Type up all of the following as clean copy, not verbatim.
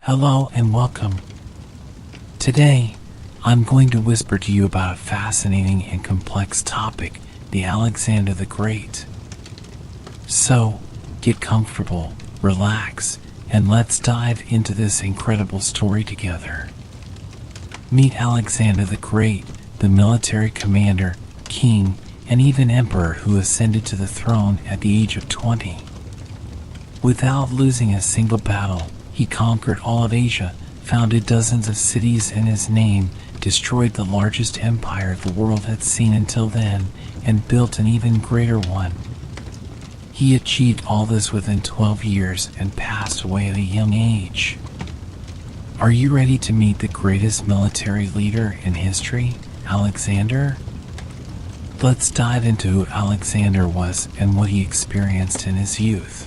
Hello and welcome. Today, I'm going to whisper to you about a fascinating and complex topic, the Alexander the Great. So, get comfortable, relax, and let's dive into this incredible story together. Meet Alexander the Great, the military commander, king, and even emperor who ascended to the throne at the age of 20. Without losing a single battle, he conquered all of Asia, founded dozens of cities in his name, destroyed the largest empire the world had seen until then, and built an even greater one. He achieved all this within 12 years and passed away at a young age. Are you ready to meet the greatest military leader in history, Alexander? Let's dive into who Alexander was and what he experienced in his youth.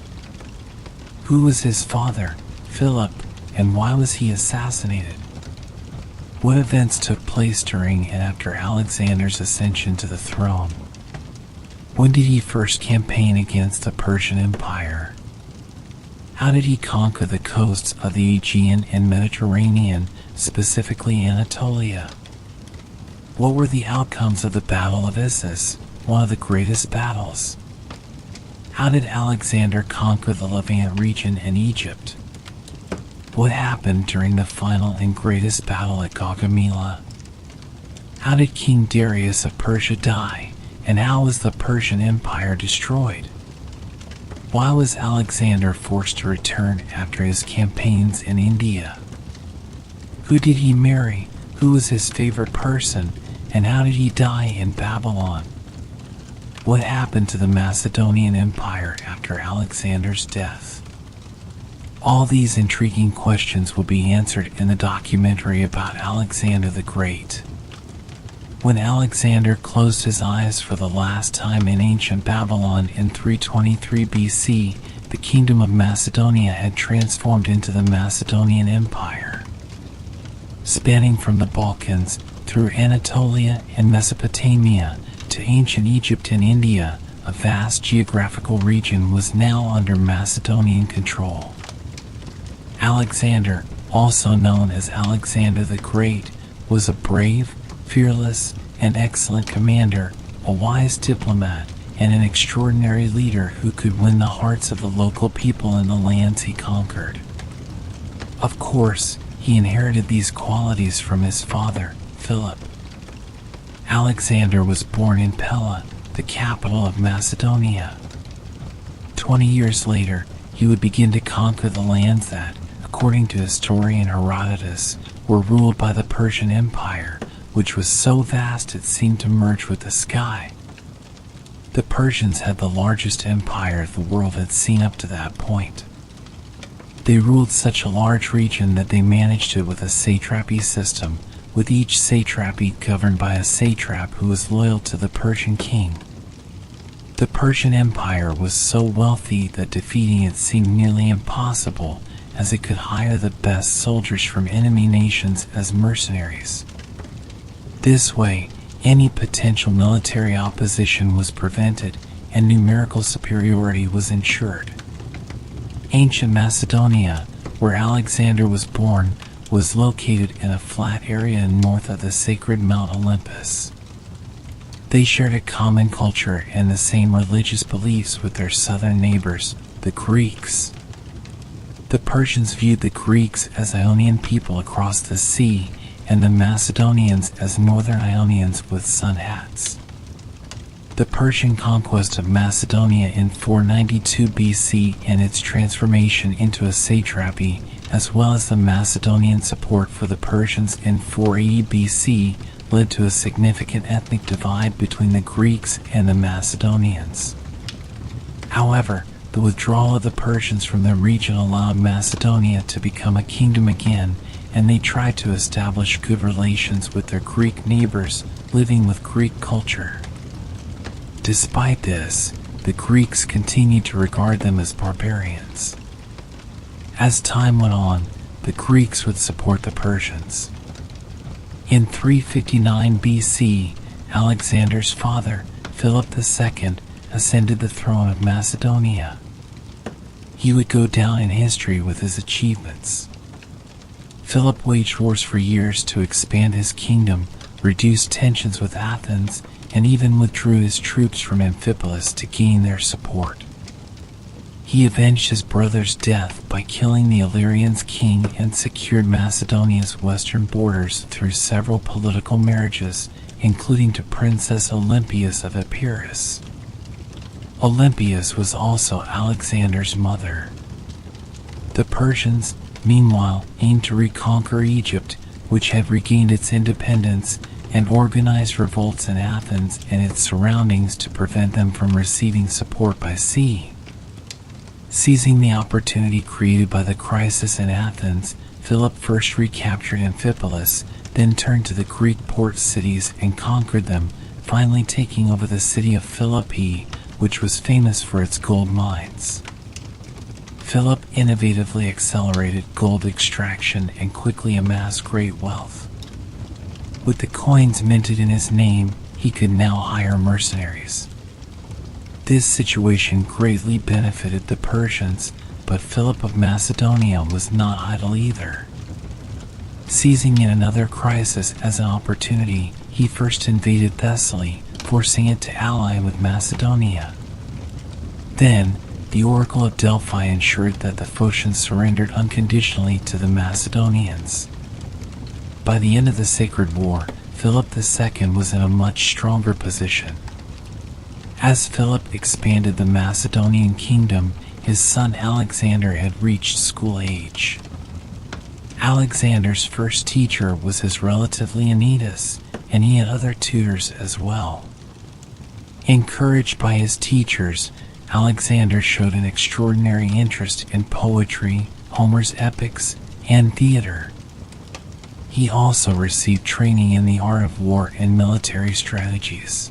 Who was his father, Philip, and why was he assassinated? What events took place during and after Alexander's ascension to the throne? When did he first campaign against the Persian Empire? How did he conquer the coasts of the Aegean and Mediterranean, specifically Anatolia? What were the outcomes of the Battle of Issus, one of the greatest battles? How did Alexander conquer the Levant region and Egypt? What happened during the final and greatest battle at Gaugamela? How did King Darius of Persia die, and how was the Persian Empire destroyed? Why was Alexander forced to return after his campaigns in India? Who did he marry? Who was his favorite person? And how did he die in Babylon? What happened to the Macedonian Empire after Alexander's death? All these intriguing questions will be answered in the documentary about Alexander the Great. When Alexander closed his eyes for the last time in ancient Babylon in 323 BC, the kingdom of Macedonia had transformed into the Macedonian Empire. Spanning from the Balkans, through Anatolia and Mesopotamia, to ancient Egypt and India, a vast geographical region was now under Macedonian control. Alexander, also known as Alexander the Great, was a brave, fearless, and excellent commander, a wise diplomat, and an extraordinary leader who could win the hearts of the local people in the lands he conquered. Of course, he inherited these qualities from his father, Philip. Alexander was born in Pella, the capital of Macedonia. 20 years later, he would begin to conquer the lands that, according to historian Herodotus, were ruled by the Persian Empire, which was so vast it seemed to merge with the sky. The Persians had the largest empire the world had seen up to that point. They ruled such a large region that they managed it with a satrapy system, with each satrapy governed by a satrap who was loyal to the Persian king. The Persian Empire was so wealthy that defeating it seemed nearly impossible, as it could hire the best soldiers from enemy nations as mercenaries. This way, any potential military opposition was prevented, and numerical superiority was ensured. Ancient Macedonia, where Alexander was born, was located in a flat area north of the sacred Mount Olympus. They shared a common culture and the same religious beliefs with their southern neighbors, the Greeks. The Persians viewed the Greeks as Ionian people across the sea, and the Macedonians as northern Ionians with sun hats. The Persian conquest of Macedonia in 492 BC and its transformation into a satrapy, as well as the Macedonian support for the Persians in 480 BC, led to a significant ethnic divide between the Greeks and the Macedonians. However, the withdrawal of the Persians from the region allowed Macedonia to become a kingdom again, and they tried to establish good relations with their Greek neighbors, living with Greek culture. Despite this, the Greeks continued to regard them as barbarians. As time went on, the Greeks would support the Persians. In 359 BC, Alexander's father, Philip II, ascended the throne of Macedonia. He would go down in history with his achievements. Philip waged wars for years to expand his kingdom, reduced tensions with Athens, and even withdrew his troops from Amphipolis to gain their support. He avenged his brother's death by killing the Illyrians' king and secured Macedonia's western borders through several political marriages, including to Princess Olympias of Epirus. Olympias was also Alexander's mother. The Persians, meanwhile, aimed to reconquer Egypt, which had regained its independence, and organized revolts in Athens and its surroundings to prevent them from receiving support by sea. Seizing the opportunity created by the crisis in Athens, Philip first recaptured Amphipolis, then turned to the Greek port cities and conquered them, finally taking over the city of Philippi, which was famous for its gold mines. Philip innovatively accelerated gold extraction and quickly amassed great wealth. With the coins minted in his name, he could now hire mercenaries. This situation greatly benefited the Persians, but Philip of Macedonia was not idle either. Seizing yet another crisis as an opportunity, he first invaded Thessaly, forcing it to ally with Macedonia. Then, the Oracle of Delphi ensured that the Phocians surrendered unconditionally to the Macedonians. By the end of the Sacred War, Philip II was in a much stronger position. As Philip expanded the Macedonian kingdom, his son Alexander had reached school age. Alexander's first teacher was his relative Leonidas, and he had other tutors as well. Encouraged by his teachers, Alexander showed an extraordinary interest in poetry, Homer's epics, and theater. He also received training in the art of war and military strategies.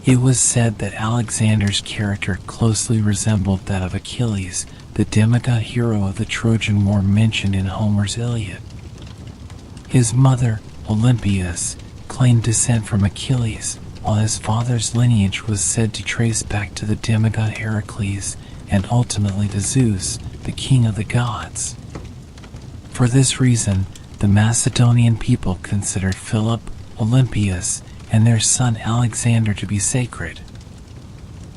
It was said that Alexander's character closely resembled that of Achilles, the demigod hero of the Trojan War mentioned in Homer's Iliad. His mother, Olympias, claimed descent from Achilles, while his father's lineage was said to trace back to the demigod Heracles and ultimately to Zeus, the king of the gods. For this reason, the Macedonian people considered Philip, Olympias, and their son Alexander to be sacred.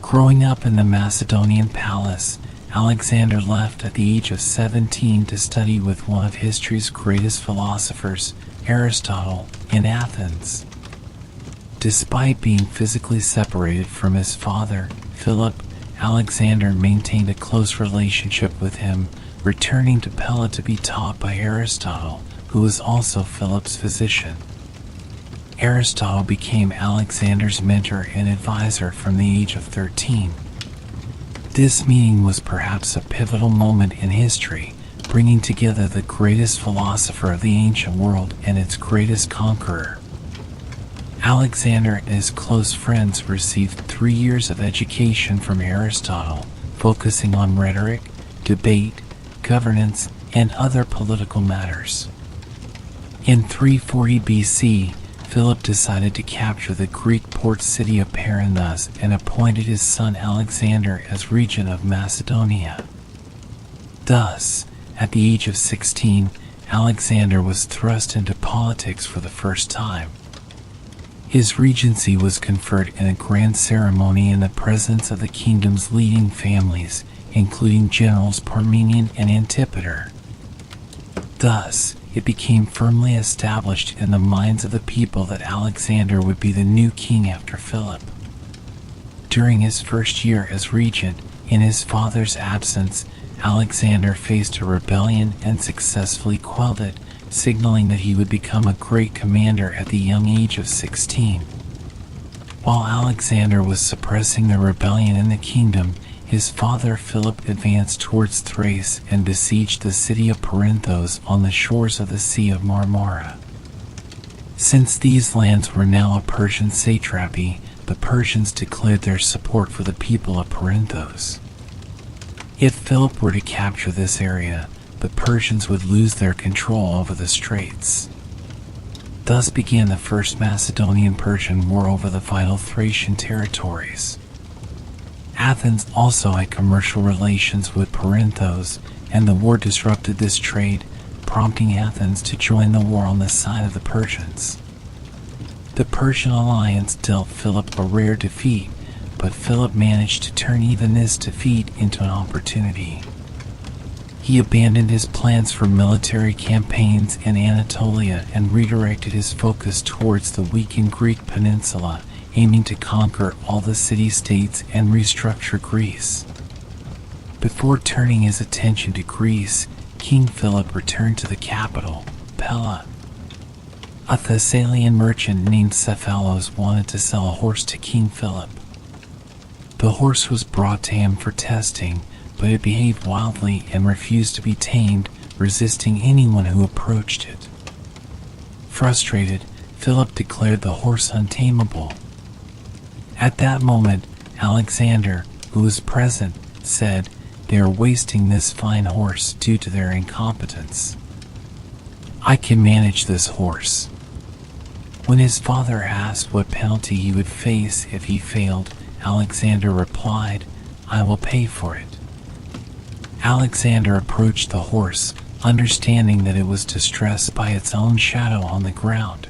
Growing up in the Macedonian palace, Alexander left at the age of 17 to study with one of history's greatest philosophers, Aristotle, in Athens. Despite being physically separated from his father, Philip, Alexander maintained a close relationship with him, returning to Pella to be taught by Aristotle, who was also Philip's physician. Aristotle became Alexander's mentor and advisor from the age of 13. This meeting was perhaps a pivotal moment in history, bringing together the greatest philosopher of the ancient world and its greatest conqueror. Alexander and his close friends received 3 years of education from Aristotle, focusing on rhetoric, debate, governance, and other political matters. In 340 BC, Philip decided to capture the Greek port city of Perinthus and appointed his son Alexander as regent of Macedonia. Thus, at the age of 16, Alexander was thrust into politics for the first time. His regency was conferred in a grand ceremony in the presence of the kingdom's leading families, including generals Parmenion and Antipater. Thus, it became firmly established in the minds of the people that Alexander would be the new king after Philip. During his first year as regent, in his father's absence, Alexander faced a rebellion and successfully quelled it, signaling that he would become a great commander at the young age of 16. While Alexander was suppressing the rebellion in the kingdom, his father Philip advanced towards Thrace and besieged the city of Perinthos on the shores of the Sea of Marmara. Since these lands were now a Persian satrapy, the Persians declared their support for the people of Perinthos. If Philip were to capture this area, the Persians would lose their control over the straits. Thus began the First Macedonian-Persian War over the vital Thracian territories. Athens also had commercial relations with Perinthos, and the war disrupted this trade, prompting Athens to join the war on the side of the Persians. The Persian alliance dealt Philip a rare defeat, but Philip managed to turn even this defeat into an opportunity. He abandoned his plans for military campaigns in Anatolia and redirected his focus towards the weakened Greek peninsula, aiming to conquer all the city-states and restructure Greece. Before turning his attention to Greece, King Philip returned to the capital, Pella. A Thessalian merchant named Cephalos wanted to sell a horse to King Philip. The horse was brought to him for testing, but it behaved wildly and refused to be tamed, resisting anyone who approached it. Frustrated, Philip declared the horse untamable. At that moment, Alexander, who was present, said, "They are wasting this fine horse due to their incompetence. I can manage this horse." When his father asked what penalty he would face if he failed, Alexander replied, "I will pay for it." Alexander approached the horse, understanding that it was distressed by its own shadow on the ground.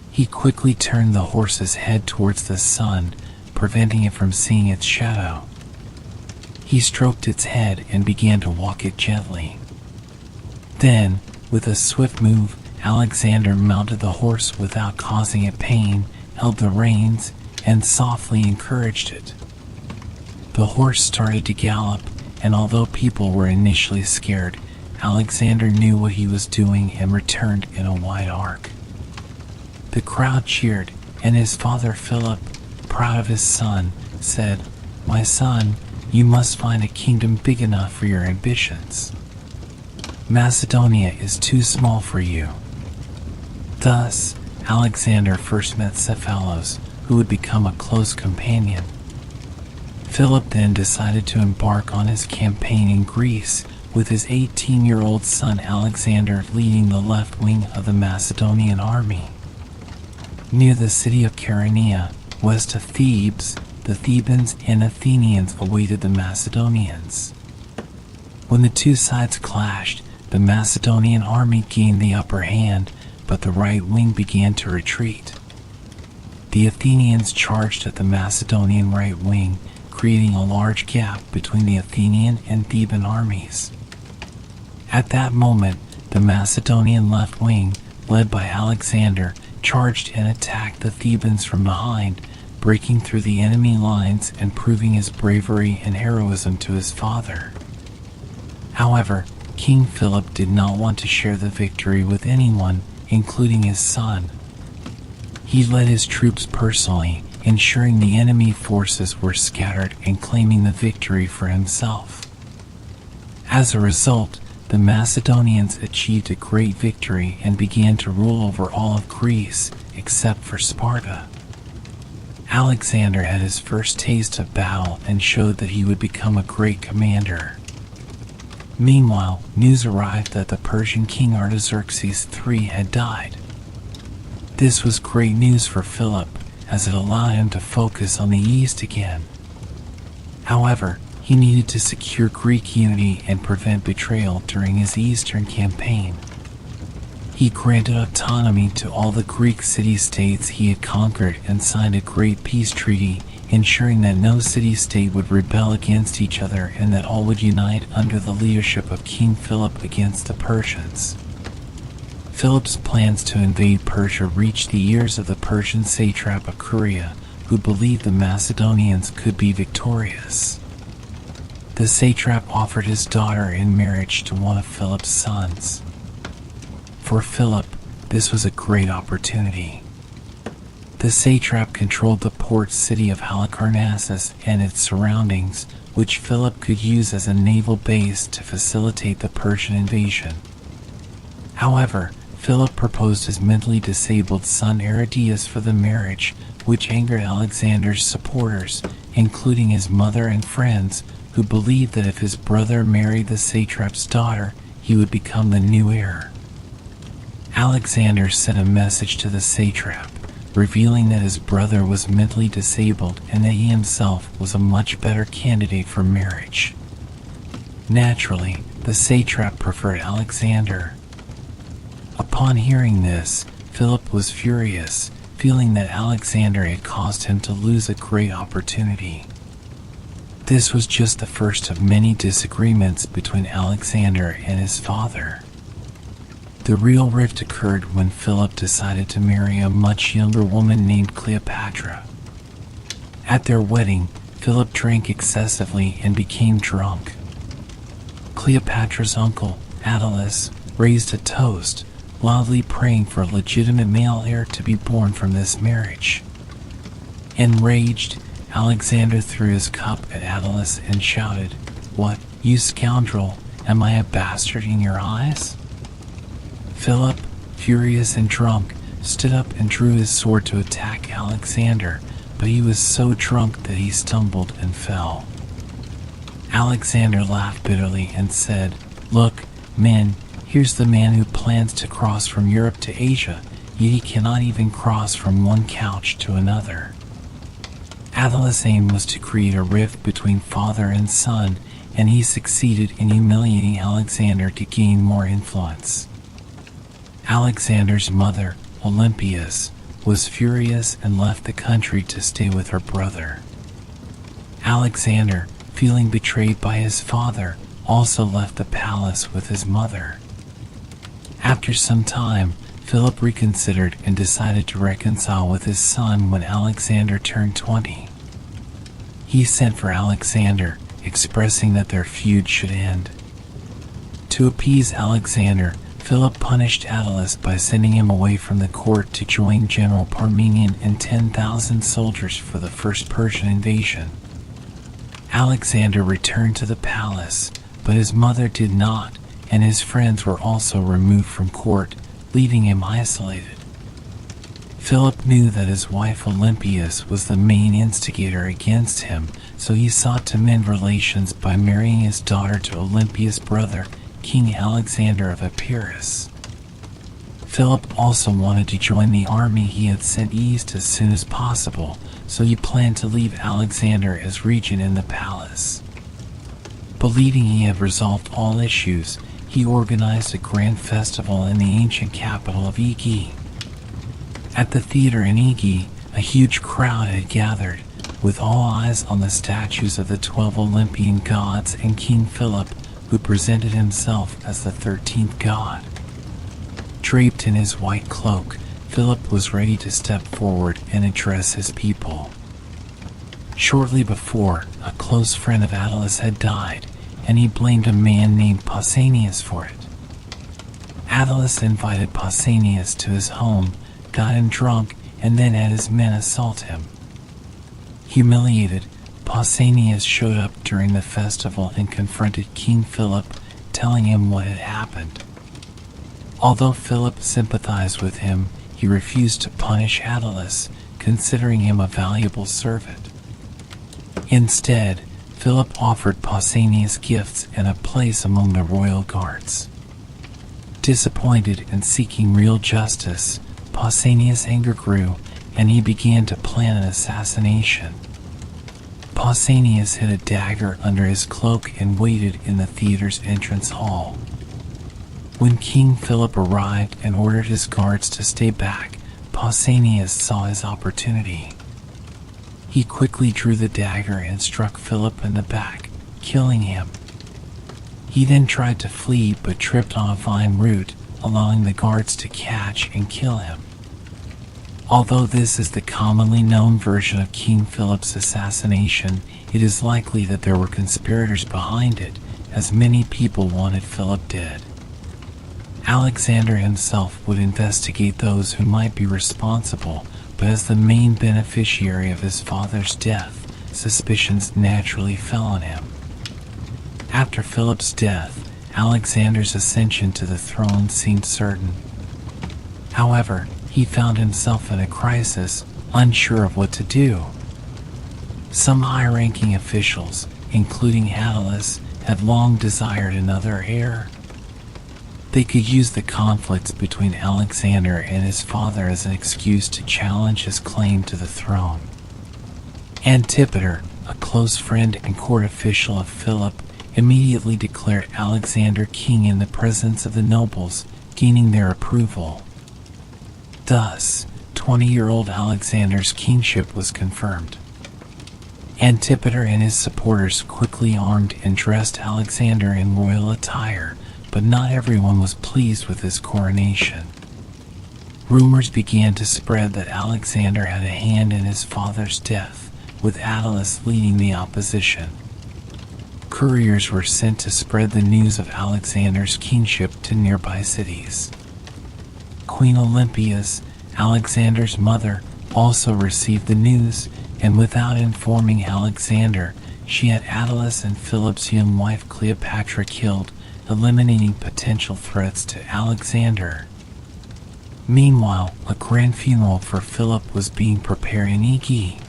He quickly turned the horse's head towards the sun, preventing it from seeing its shadow. He stroked its head and began to walk it gently. Then, with a swift move, Alexander mounted the horse without causing it pain, held the reins, and softly encouraged it. The horse started to gallop, and although people were initially scared, Alexander knew what he was doing and returned in a wide arc. The crowd cheered, and his father Philip, proud of his son, said, "My son, you must find a kingdom big enough for your ambitions. Macedonia is too small for you." Thus, Alexander first met Cephalos, who would become a close companion. Philip then decided to embark on his campaign in Greece, with his 18-year-old son Alexander leading the left wing of the Macedonian army. Near the city of Chaeronea, west of Thebes, the Thebans and Athenians awaited the Macedonians. When the two sides clashed, the Macedonian army gained the upper hand, but the right wing began to retreat. The Athenians charged at the Macedonian right wing, creating a large gap between the Athenian and Theban armies. At that moment, the Macedonian left wing, led by Alexander, charged and attacked the Thebans from behind, breaking through the enemy lines and proving his bravery and heroism to his father. However, King Philip did not want to share the victory with anyone, including his son. He led his troops personally, ensuring the enemy forces were scattered and claiming the victory for himself. As a result, the Macedonians achieved a great victory and began to rule over all of Greece, except for Sparta. Alexander had his first taste of battle and showed that he would become a great commander. Meanwhile, news arrived that the Persian king Artaxerxes III had died. This was great news for Philip, as it allowed him to focus on the East again. However, he needed to secure Greek unity and prevent betrayal during his Eastern campaign. He granted autonomy to all the Greek city-states he had conquered and signed a great peace treaty, ensuring that no city-state would rebel against each other and that all would unite under the leadership of King Philip against the Persians. Philip's plans to invade Persia reached the ears of the Persian satrap Achuria, who believed the Macedonians could be victorious. The satrap offered his daughter in marriage to one of Philip's sons. For Philip, this was a great opportunity. The satrap controlled the port city of Halicarnassus and its surroundings, which Philip could use as a naval base to facilitate the Persian invasion. However, Philip proposed his mentally disabled son Aridaeus for the marriage, which angered Alexander's supporters, including his mother and friends, who believed that if his brother married the satrap's daughter, he would become the new heir. Alexander sent a message to the satrap, revealing that his brother was mentally disabled and that he himself was a much better candidate for marriage. Naturally, the the satrap preferred Alexander. Upon hearing this, Philip was furious, feeling that Alexander had caused him to lose a great opportunity. This was just the first of many disagreements between Alexander and his father. The real rift occurred when Philip decided to marry a much younger woman named Cleopatra. At their wedding, Philip drank excessively and became drunk. Cleopatra's uncle, Attalus, raised a toast, loudly praying for a legitimate male heir to be born from this marriage. Enraged, Alexander threw his cup at Attalus and shouted, "What, you scoundrel, am I a bastard in your eyes?" Philip, furious and drunk, stood up and drew his sword to attack Alexander, but he was so drunk that he stumbled and fell. Alexander laughed bitterly and said, "Look, men, here's the man who plans to cross from Europe to Asia, yet he cannot even cross from one couch to another." Attalus' aim was to create a rift between father and son, and he succeeded in humiliating Alexander to gain more influence. Alexander's mother, Olympias, was furious and left the country to stay with her brother. Alexander, feeling betrayed by his father, also left the palace with his mother. After some time, Philip reconsidered and decided to reconcile with his son when Alexander turned 20. He sent for Alexander, expressing that their feud should end. To appease Alexander, Philip punished Attalus by sending him away from the court to join General Parmenion and 10,000 soldiers for the first Persian invasion. Alexander returned to the palace, but his mother did not, and his friends were also removed from court, leaving him isolated. Philip knew that his wife Olympias was the main instigator against him, so he sought to mend relations by marrying his daughter to Olympias' brother, King Alexander of Epirus. Philip also wanted to join the army he had sent east as soon as possible, so he planned to leave Alexander as regent in the palace. Believing he had resolved all issues, he organized a grand festival in the ancient capital of Aegae. At the theater in Aegae, a huge crowd had gathered, with all eyes on the statues of the 12 Olympian gods and King Philip, who presented himself as the 13th god. Draped in his white cloak, Philip was ready to step forward and address his people. Shortly before, a close friend of Attalus had died, and he blamed a man named Pausanias for it. Attalus invited Pausanias to his home, got him drunk, and then had his men assault him. Humiliated, Pausanias showed up during the festival and confronted King Philip, telling him what had happened. Although Philip sympathized with him, he refused to punish Attalus, considering him a valuable servant. Instead, Philip offered Pausanias gifts and a place among the royal guards. Disappointed and seeking real justice, Pausanias' anger grew, and he began to plan an assassination. Pausanias hid a dagger under his cloak and waited in the theater's entrance hall. When King Philip arrived and ordered his guards to stay back, Pausanias saw his opportunity. He quickly drew the dagger and struck Philip in the back, killing him. He then tried to flee but tripped on a vine root, allowing the guards to catch and kill him. Although this is the commonly known version of King Philip's assassination, it is likely that there were conspirators behind it, as many people wanted Philip dead. Alexander himself would investigate those who might be responsible, but as the main beneficiary of his father's death, suspicions naturally fell on him. After Philip's death, Alexander's ascension to the throne seemed certain. However, he found himself in a crisis, unsure of what to do. Some high-ranking officials, including Attalus, had long desired another heir. They could use the conflicts between Alexander and his father as an excuse to challenge his claim to the throne. Antipater, a close friend and court official of Philip, immediately declared Alexander king in the presence of the nobles, gaining their approval. Thus, 20-year-old Alexander's kingship was confirmed. Antipater and his supporters quickly armed and dressed Alexander in royal attire, but not everyone was pleased with his coronation. Rumors began to spread that Alexander had a hand in his father's death, with Attalus leading the opposition. Couriers were sent to spread the news of Alexander's kingship to nearby cities. Queen Olympias, Alexander's mother, also received the news, and without informing Alexander, she had Attalus and Philip's young wife Cleopatra killed, eliminating potential threats to Alexander. Meanwhile, a grand funeral for Philip was being prepared in Aegea.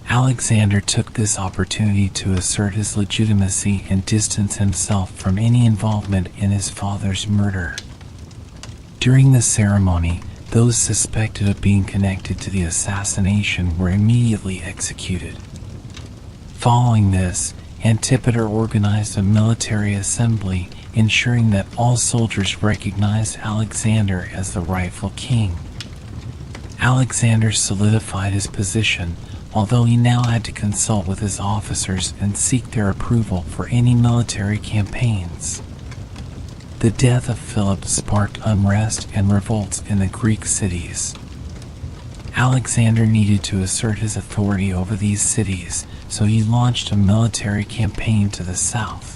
Alexander took this opportunity to assert his legitimacy and distance himself from any involvement in his father's murder. During the ceremony, those suspected of being connected to the assassination were immediately executed. Following this, Antipater organized a military assembly, ensuring that all soldiers recognized Alexander as the rightful king. Alexander solidified his position, although he now had to consult with his officers and seek their approval for any military campaigns. The death of Philip sparked unrest and revolts in the Greek cities. Alexander needed to assert his authority over these cities, so he launched a military campaign to the south.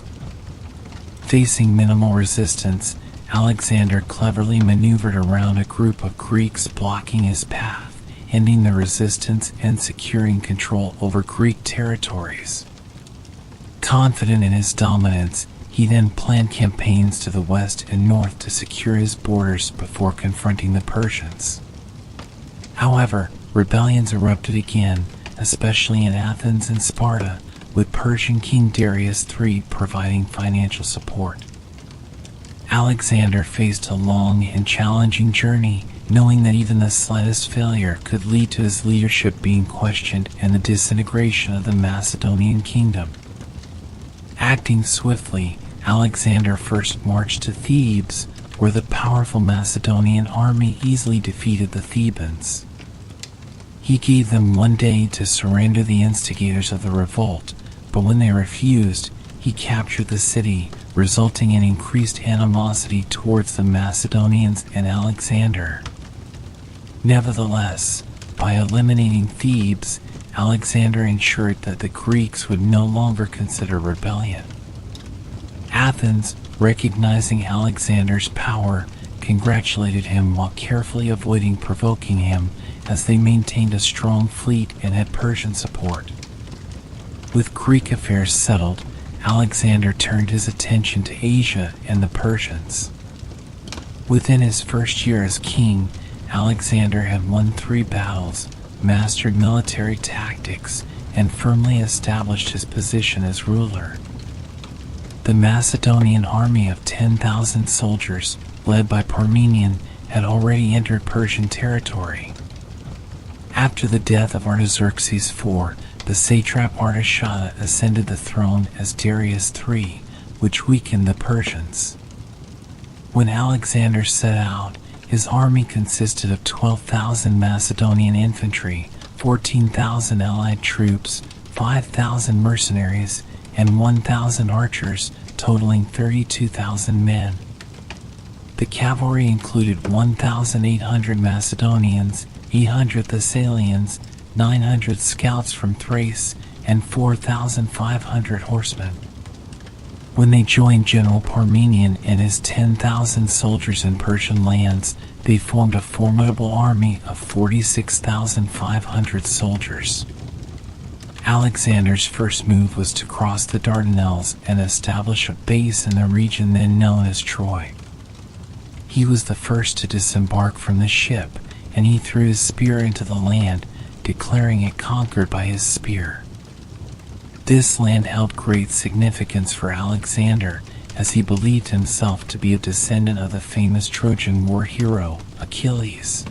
Facing minimal resistance, Alexander cleverly maneuvered around a group of Greeks blocking his path, ending the resistance and securing control over Greek territories. Confident in his dominance, he then planned campaigns to the west and north to secure his borders before confronting the Persians. However, rebellions erupted again, especially in Athens and Sparta, with Persian King Darius III providing financial support. Alexander faced a long and challenging journey, knowing that even the slightest failure could lead to his leadership being questioned and the disintegration of the Macedonian kingdom. Acting swiftly, Alexander first marched to Thebes, where the powerful Macedonian army easily defeated the Thebans. He gave them 1 day to surrender the instigators of the revolt, but when they refused, he captured the city, resulting in increased animosity towards the Macedonians and Alexander. Nevertheless, by eliminating Thebes, Alexander ensured that the Greeks would no longer consider rebellion. Athens, recognizing Alexander's power, congratulated him while carefully avoiding provoking him, as they maintained a strong fleet and had Persian support. With Greek affairs settled, Alexander turned his attention to Asia and the Persians. Within his first year as king, Alexander had won 3 battles, mastered military tactics, and firmly established his position as ruler. The Macedonian army of 10,000 soldiers, led by Parmenion, had already entered Persian territory. After the death of Artaxerxes IV, the satrap Artashata ascended the throne as Darius III, which weakened the Persians. When Alexander set out, his army consisted of 12,000 Macedonian infantry, 14,000 allied troops, 5,000 mercenaries, and 1,000 archers, totaling 32,000 men. The cavalry included 1,800 Macedonians, 800 Thessalians, 900 scouts from Thrace, and 4,500 horsemen. When they joined General Parmenion and his 10,000 soldiers in Persian lands, they formed a formidable army of 46,500 soldiers. Alexander's first move was to cross the Dardanelles and establish a base in the region then known as Troy. He was the first to disembark from the ship, and he threw his spear into the land, declaring it conquered by his spear. This land held great significance for Alexander, as he believed himself to be a descendant of the famous Trojan war hero, Achilles.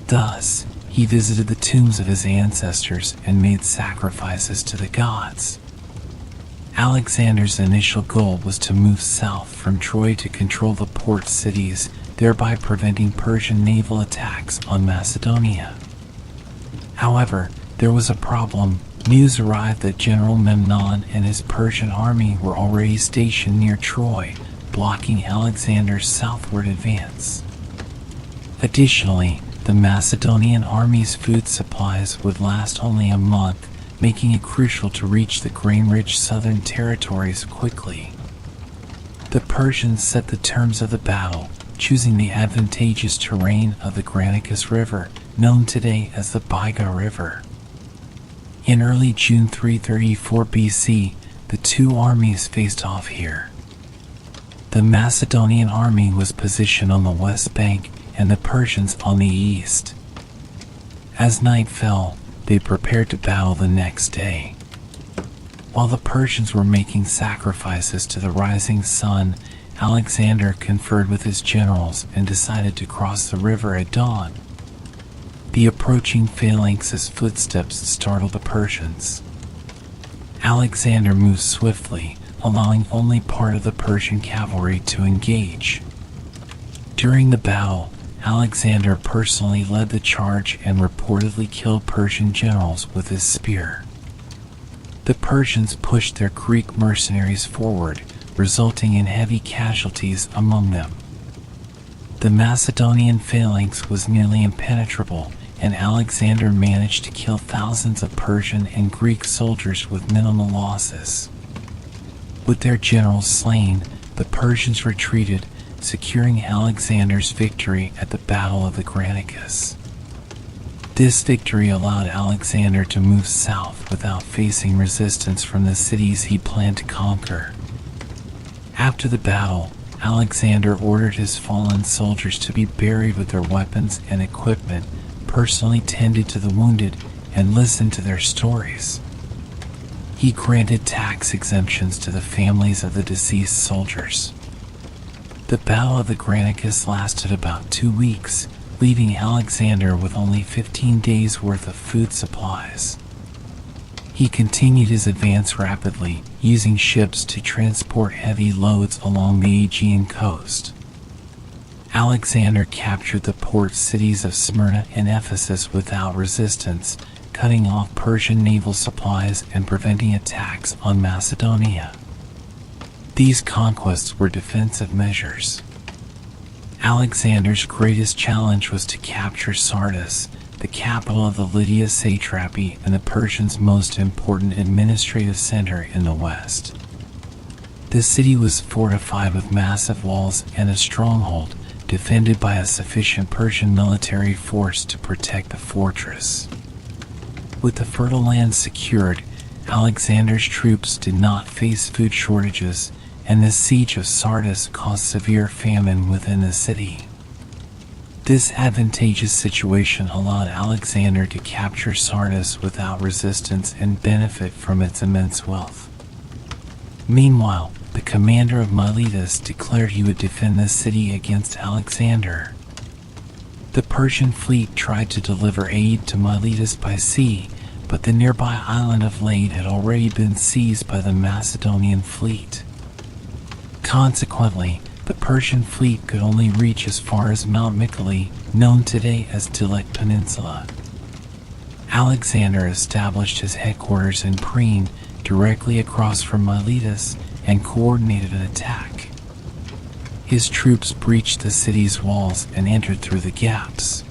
Thus, he visited the tombs of his ancestors and made sacrifices to the gods. Alexander's initial goal was to move south from Troy to control the port cities, thereby preventing Persian naval attacks on Macedonia. However, there was a problem. News arrived that General Memnon and his Persian army were already stationed near Troy, blocking Alexander's southward advance. Additionally, the Macedonian army's food supplies would last only a month, making it crucial to reach the grain-rich southern territories quickly. The Persians set the terms of the battle, choosing the advantageous terrain of the Granicus River, known today as the Biga River. In early June 334 BC, the two armies faced off here. The Macedonian army was positioned on the west bank and the Persians on the east. As night fell, they prepared to battle the next day. While the Persians were making sacrifices to the rising sun, Alexander conferred with his generals and decided to cross the river at dawn. The approaching phalanx's footsteps startled the Persians. Alexander moved swiftly, allowing only part of the Persian cavalry to engage. During the battle, Alexander personally led the charge and reportedly killed Persian generals with his spear. The Persians pushed their Greek mercenaries forward, resulting in heavy casualties among them. The Macedonian phalanx was nearly impenetrable, and Alexander managed to kill thousands of Persian and Greek soldiers with minimal losses. With their generals slain, the Persians retreated, securing Alexander's victory at the Battle of the Granicus. This victory allowed Alexander to move south without facing resistance from the cities he planned to conquer. After the battle, Alexander ordered his fallen soldiers to be buried with their weapons and equipment, personally tended to the wounded, and listened to their stories. He granted tax exemptions to the families of the deceased soldiers. The Battle of the Granicus lasted about 2 weeks, leaving Alexander with only 15 days' worth of food supplies. He continued his advance rapidly, using ships to transport heavy loads along the Aegean coast. Alexander captured the port cities of Smyrna and Ephesus without resistance, cutting off Persian naval supplies and preventing attacks on Macedonia. These conquests were defensive measures. Alexander's greatest challenge was to capture Sardis, the capital of the Lydia satrapy and the Persians' most important administrative center in the west. This city was fortified with massive walls and a stronghold, defended by a sufficient Persian military force to protect the fortress. With the fertile land secured, Alexander's troops did not face food shortages, and the siege of Sardis caused severe famine within the city. This advantageous situation allowed Alexander to capture Sardis without resistance and benefit from its immense wealth. Meanwhile, the commander of Miletus declared he would defend the city against Alexander. The Persian fleet tried to deliver aid to Miletus by sea, but the nearby island of Lade had already been seized by the Macedonian fleet. Consequently, the Persian fleet could only reach as far as Mount Mycale, known today as Dilek Peninsula. Alexander established his headquarters in Priene, directly across from Miletus, and coordinated an attack. His troops breached the city's walls and entered through the gaps.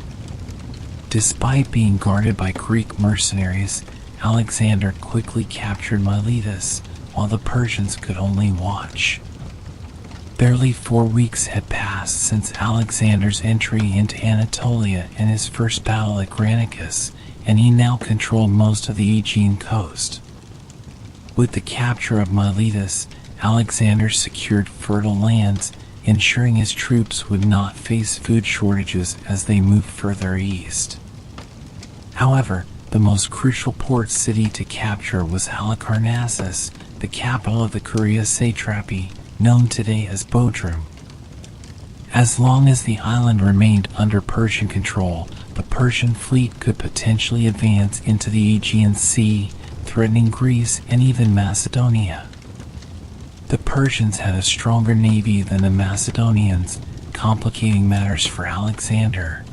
Despite being guarded by Greek mercenaries, Alexander quickly captured Miletus, while the Persians could only watch. Barely 4 weeks had passed since Alexander's entry into Anatolia and his first battle at Granicus, and he now controlled most of the Aegean coast. With the capture of Miletus, Alexander secured fertile lands, ensuring his troops would not face food shortages as they moved further east. However, the most crucial port city to capture was Halicarnassus, the capital of the Curia satrapy, known today as Bodrum. As long as the island remained under Persian control, the Persian fleet could potentially advance into the Aegean Sea, threatening Greece and even Macedonia. The Persians had a stronger navy than the Macedonians, complicating matters for Alexander.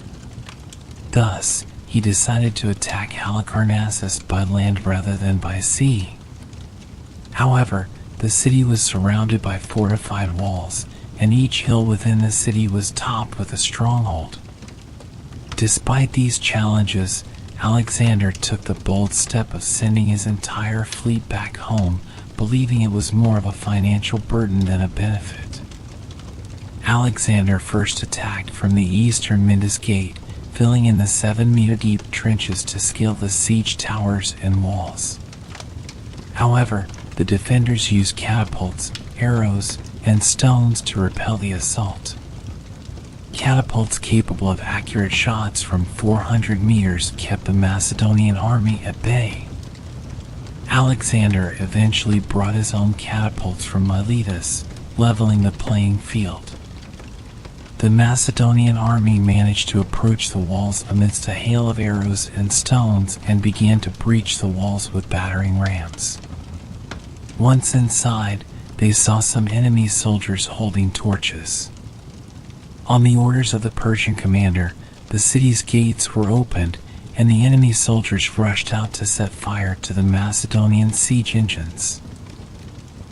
Thus, he decided to attack Halicarnassus by land rather than by sea. However, the city was surrounded by fortified walls, and each hill within the city was topped with a stronghold. Despite these challenges, Alexander took the bold step of sending his entire fleet back home, believing it was more of a financial burden than a benefit. Alexander first attacked from the eastern Mendes Gate, filling in the 7-meter-deep trenches to scale the siege towers and walls. However, the defenders used catapults, arrows, and stones to repel the assault. Catapults capable of accurate shots from 400 meters kept the Macedonian army at bay. Alexander eventually brought his own catapults from Miletus, leveling the playing field. The Macedonian army managed to approach the walls amidst a hail of arrows and stones and began to breach the walls with battering rams. Once inside, they saw some enemy soldiers holding torches. On the orders of the Persian commander, the city's gates were opened, and the enemy soldiers rushed out to set fire to the Macedonian siege engines.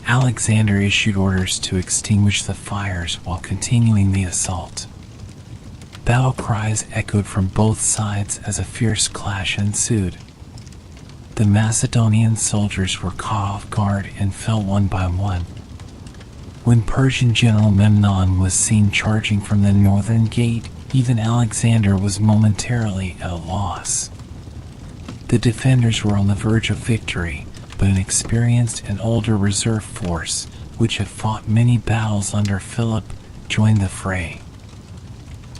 Alexander issued orders to extinguish the fires while continuing the assault. Battle cries echoed from both sides as a fierce clash ensued. The Macedonian soldiers were caught off guard and fell one by one. When Persian General Memnon was seen charging from the northern gate, even Alexander was momentarily at a loss. The defenders were on the verge of victory, but an experienced and older reserve force, which had fought many battles under Philip, joined the fray.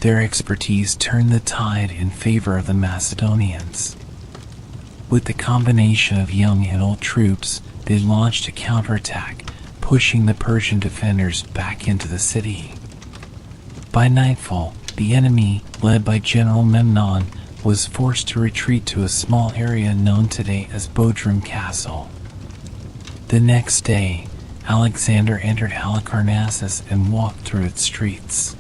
Their expertise turned the tide in favor of the Macedonians. With the combination of young and old troops, they launched a counterattack, pushing the Persian defenders back into the city. By nightfall, the enemy, led by General Memnon, was forced to retreat to a small area known today as Bodrum Castle. The next day, Alexander entered Halicarnassus and walked through its streets.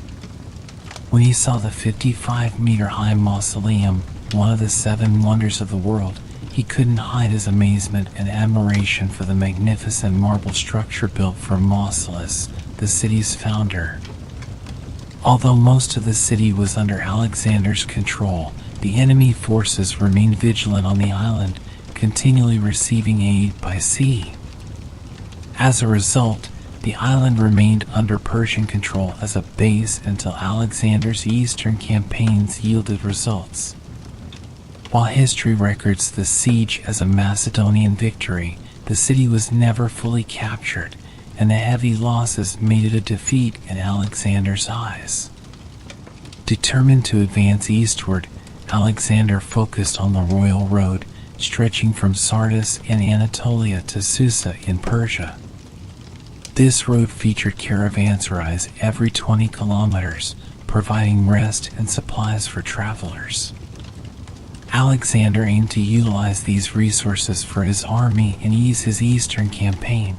When he saw the 55-meter-high mausoleum, one of the 7 wonders of the world, he couldn't hide his amazement and admiration for the magnificent marble structure built for Mausolus, the city's founder. Although most of the city was under Alexander's control, the enemy forces remained vigilant on the island, continually receiving aid by sea. As a result, the island remained under Persian control as a base until Alexander's eastern campaigns yielded results. While history records the siege as a Macedonian victory, the city was never fully captured, and the heavy losses made it a defeat in Alexander's eyes. Determined to advance eastward, Alexander focused on the royal road, stretching from Sardis in Anatolia to Susa in Persia. This road featured caravanserais every 20 kilometers, providing rest and supplies for travelers. Alexander aimed to utilize these resources for his army and ease his eastern campaign.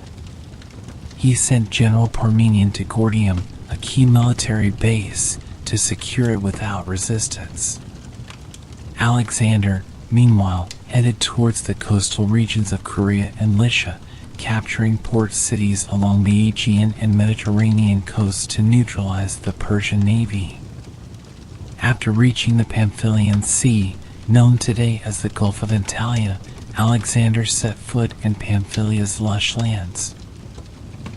He sent General Parmenion to Gordium, a key military base, to secure it without resistance. Alexander, meanwhile, headed towards the coastal regions of Caria and Lycia, capturing port cities along the Aegean and Mediterranean coasts to neutralize the Persian navy. After reaching the Pamphylian Sea, known today as the Gulf of Antalya, Alexander set foot in Pamphylia's lush lands.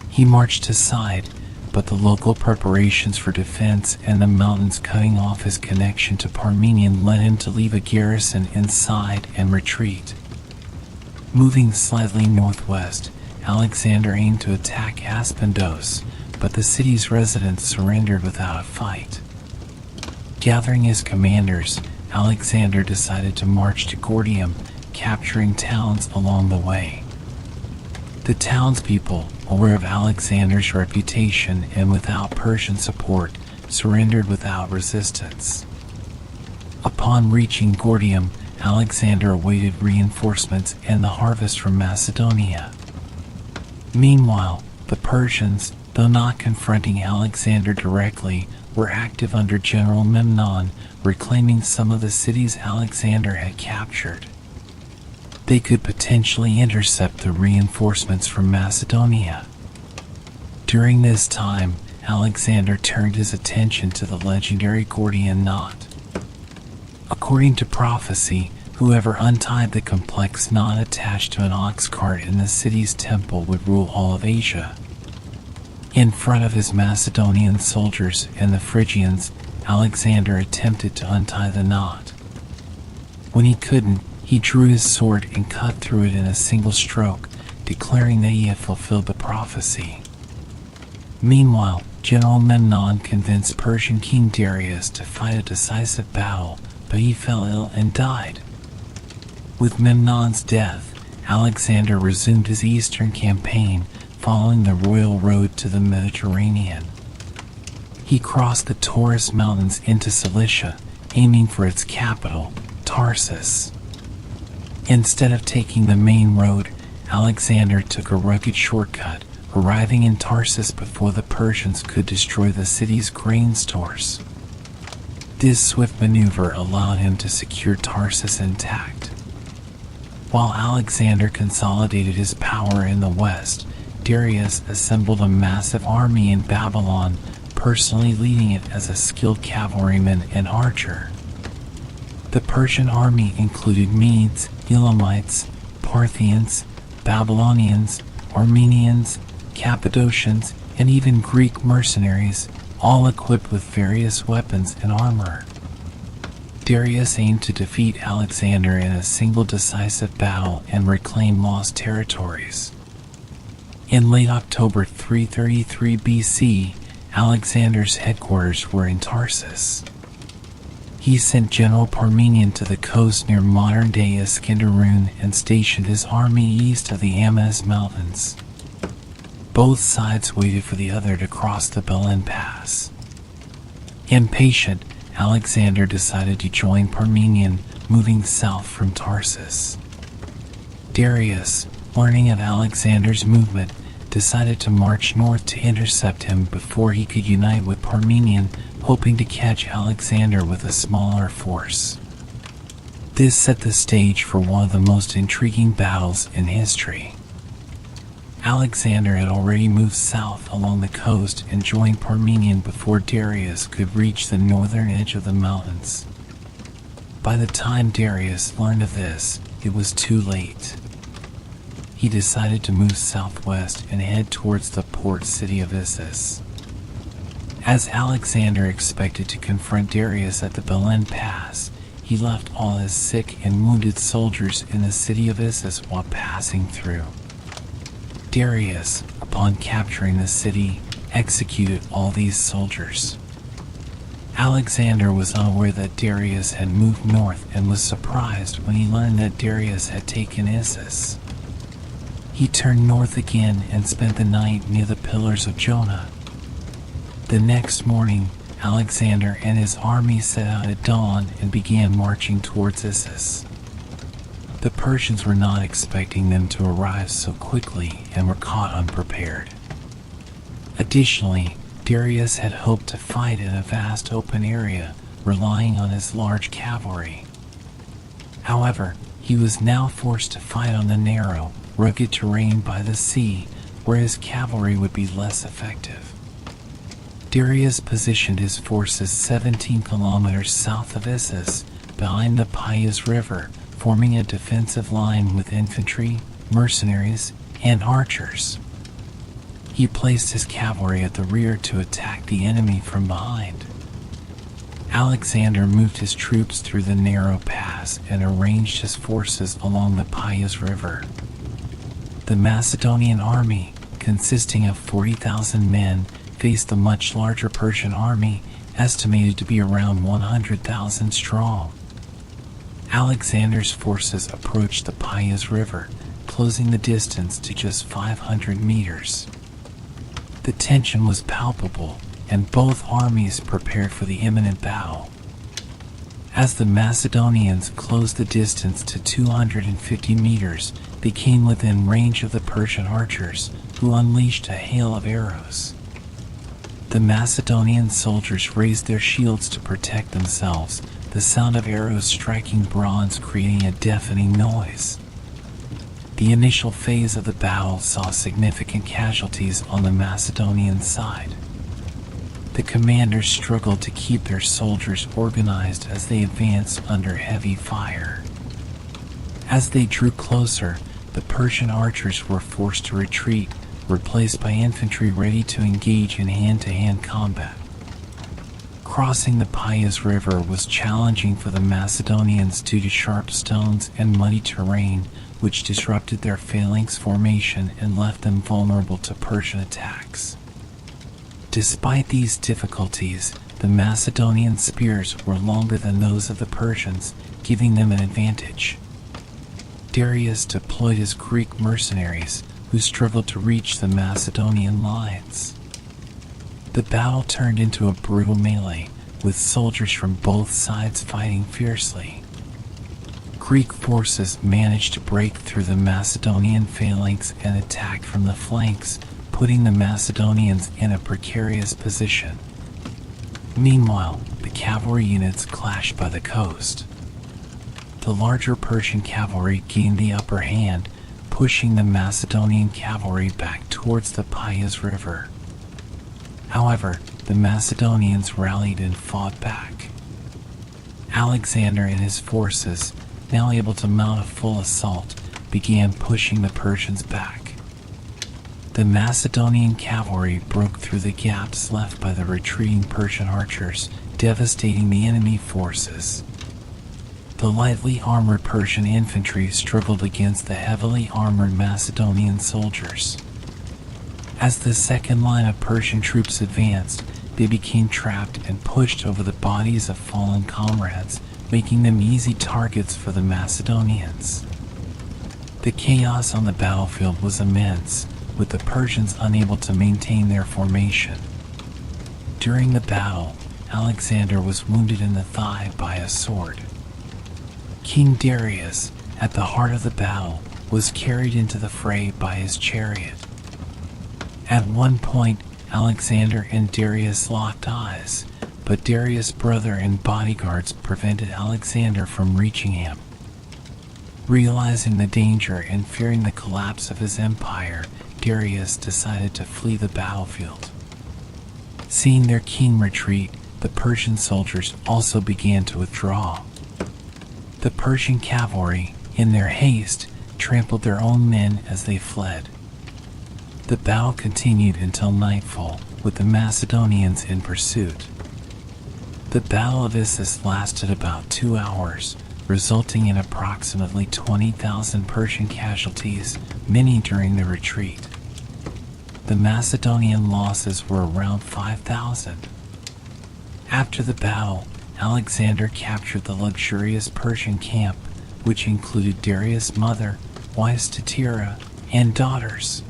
He marched aside, but the local preparations for defense and the mountains cutting off his connection to Parmenion led him to leave a garrison inside and retreat. Moving slightly northwest, Alexander aimed to attack Aspendos, but the city's residents surrendered without a fight. Gathering his commanders, Alexander decided to march to Gordium, capturing towns along the way. The townspeople, aware of Alexander's reputation and without Persian support, surrendered without resistance. Upon reaching Gordium, Alexander awaited reinforcements and the harvest from Macedonia. Meanwhile, The Persians, though not confronting Alexander directly, were active under General Memnon, reclaiming some of the cities Alexander had captured. They could potentially intercept the reinforcements from Macedonia. During this time, Alexander turned his attention to the legendary Gordian knot. According to prophecy, whoever untied the complex knot attached to an ox cart in the city's temple would rule all of Asia. In front of his Macedonian soldiers and the Phrygians, Alexander attempted to untie the knot. When he couldn't, he drew his sword and cut through it in a single stroke, declaring that he had fulfilled the prophecy. Meanwhile, General Memnon convinced Persian King Darius to fight a decisive battle, but he fell ill and died. With Memnon's death, Alexander resumed his eastern campaign, following the royal road to the Mediterranean. He crossed the Taurus Mountains into Cilicia, aiming for its capital, Tarsus. Instead of taking the main road, Alexander took a rugged shortcut, arriving in Tarsus before the Persians could destroy the city's grain stores. This swift maneuver allowed him to secure Tarsus intact. While Alexander consolidated his power in the west, Darius assembled a massive army in Babylon, personally leading it as a skilled cavalryman and archer. The Persian army included Medes, Elamites, Parthians, Babylonians, Armenians, Cappadocians, and even Greek mercenaries, all equipped with various weapons and armor. Darius aimed to defeat Alexander in a single decisive battle and reclaim lost territories. In late October 333 BC, Alexander's headquarters were in Tarsus. He sent General Parmenion to the coast near modern-day Iskenderun and stationed his army east of the Amas Mountains. Both sides waited for the other to cross the Belen Pass. Impatient, Alexander decided to join Parmenion, moving south from Tarsus. Darius, learning of Alexander's movement, decided to march north to intercept him before he could unite with Parmenion, hoping to catch Alexander with a smaller force. This set the stage for one of the most intriguing battles in history. Alexander had already moved south along the coast and joined Parmenion before Darius could reach the northern edge of the mountains. By the time Darius learned of this, it was too late. He decided to move southwest and head towards the port city of Issus. As Alexander expected to confront Darius at the Belen Pass, he left all his sick and wounded soldiers in the city of Issus while passing through. Darius, upon capturing the city, executed all these soldiers. Alexander was unaware that Darius had moved north and was surprised when he learned that Darius had taken Issus. He turned north again and spent the night near the Pillars of Jonah. The next morning, Alexander and his army set out at dawn and began marching towards Issus. The Persians were not expecting them to arrive so quickly and were caught unprepared. Additionally, Darius had hoped to fight in a vast open area, relying on his large cavalry. However, he was now forced to fight on the narrow, rugged terrain by the sea, where his cavalry would be less effective. Darius positioned his forces 17 kilometers south of Issus, behind the Pius River, forming a defensive line with infantry, mercenaries, and archers. He placed his cavalry at the rear to attack the enemy from behind. Alexander moved his troops through the narrow pass and arranged his forces along the Pius River. The Macedonian army, consisting of 40,000 men, faced the much larger Persian army, estimated to be around 100,000 strong. Alexander's forces approached the Pius River, closing the distance to just 500 meters. The tension was palpable, and both armies prepared for the imminent battle. As the Macedonians closed the distance to 250 meters, they came within range of the Persian archers, who unleashed a hail of arrows. The Macedonian soldiers raised their shields to protect themselves, the sound of arrows striking bronze creating a deafening noise. The initial phase of the battle saw significant casualties on the Macedonian side. The commanders struggled to keep their soldiers organized as they advanced under heavy fire. As they drew closer, the Persian archers were forced to retreat, replaced by infantry ready to engage in hand-to-hand combat. Crossing the Pias River was challenging for the Macedonians due to sharp stones and muddy terrain, which disrupted their phalanx formation and left them vulnerable to Persian attacks. Despite these difficulties, the Macedonian spears were longer than those of the Persians, giving them an advantage. Darius deployed his Greek mercenaries, who struggled to reach the Macedonian lines. The battle turned into a brutal melee, with soldiers from both sides fighting fiercely. Greek forces managed to break through the Macedonian phalanx and attacked from the flanks, putting the Macedonians in a precarious position. Meanwhile, the cavalry units clashed by the coast. The larger Persian cavalry gained the upper hand, pushing the Macedonian cavalry back towards the Pias River. However, the Macedonians rallied and fought back. Alexander and his forces, now able to mount a full assault, began pushing the Persians back. The Macedonian cavalry broke through the gaps left by the retreating Persian archers, devastating the enemy forces. The lightly armored Persian infantry struggled against the heavily armored Macedonian soldiers. As the second line of Persian troops advanced, they became trapped and pushed over the bodies of fallen comrades, making them easy targets for the Macedonians. The chaos on the battlefield was immense, with the Persians unable to maintain their formation. During the battle, Alexander was wounded in the thigh by a sword. King Darius, at the heart of the battle, was carried into the fray by his chariot. At one point, Alexander and Darius locked eyes, but Darius' brother and bodyguards prevented Alexander from reaching him. Realizing the danger and fearing the collapse of his empire, Darius decided to flee the battlefield. Seeing their king retreat, the Persian soldiers also began to withdraw. The Persian cavalry, in their haste, trampled their own men as they fled. The battle continued until nightfall, with the Macedonians in pursuit. The Battle of Issus lasted about 2 hours, resulting in approximately 20,000 Persian casualties, many during the retreat. The Macedonian losses were around 5,000. After the battle, Alexander captured the luxurious Persian camp, which included Darius' mother, wife Statira, and daughters.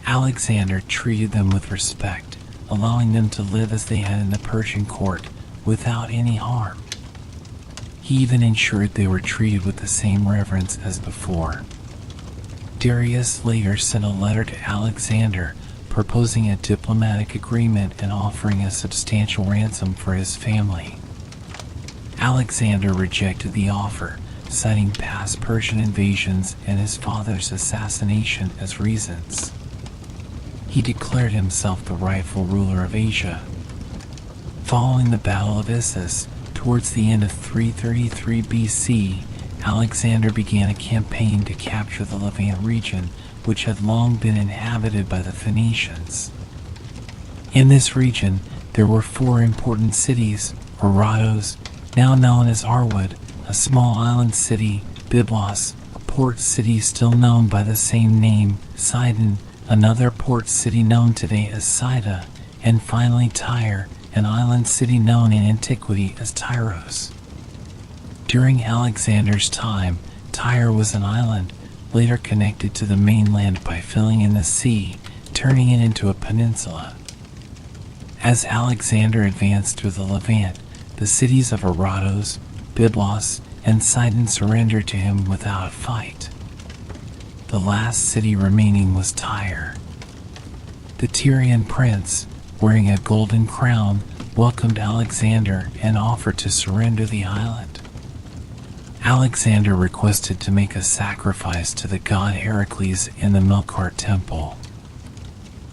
Alexander treated them with respect, allowing them to live as they had in the Persian court, without any harm. He even ensured they were treated with the same reverence as before. Darius later sent a letter to Alexander, proposing a diplomatic agreement and offering a substantial ransom for his family. Alexander rejected the offer, citing past Persian invasions and his father's assassination as reasons. He declared himself the rightful ruler of Asia. Following the Battle of Issus, towards the end of 333 BC, Alexander began a campaign to capture the Levant region, which had long been inhabited by the Phoenicians. In this region, there were 4 important cities: Orados, now known as Arwood, a small island city; Byblos, a port city still known by the same name; Sidon, another port city known today as Sidon; and finally Tyre, an island city known in antiquity as Tyros. During Alexander's time, Tyre was an island, later connected to the mainland by filling in the sea, turning it into a peninsula. As Alexander advanced through the Levant, the cities of Orados, Byblos, and Sidon surrendered to him without a fight. The last city remaining was Tyre. The Tyrian prince, wearing a golden crown, welcomed Alexander and offered to surrender the island. Alexander requested to make a sacrifice to the god Heracles in the Melkart temple.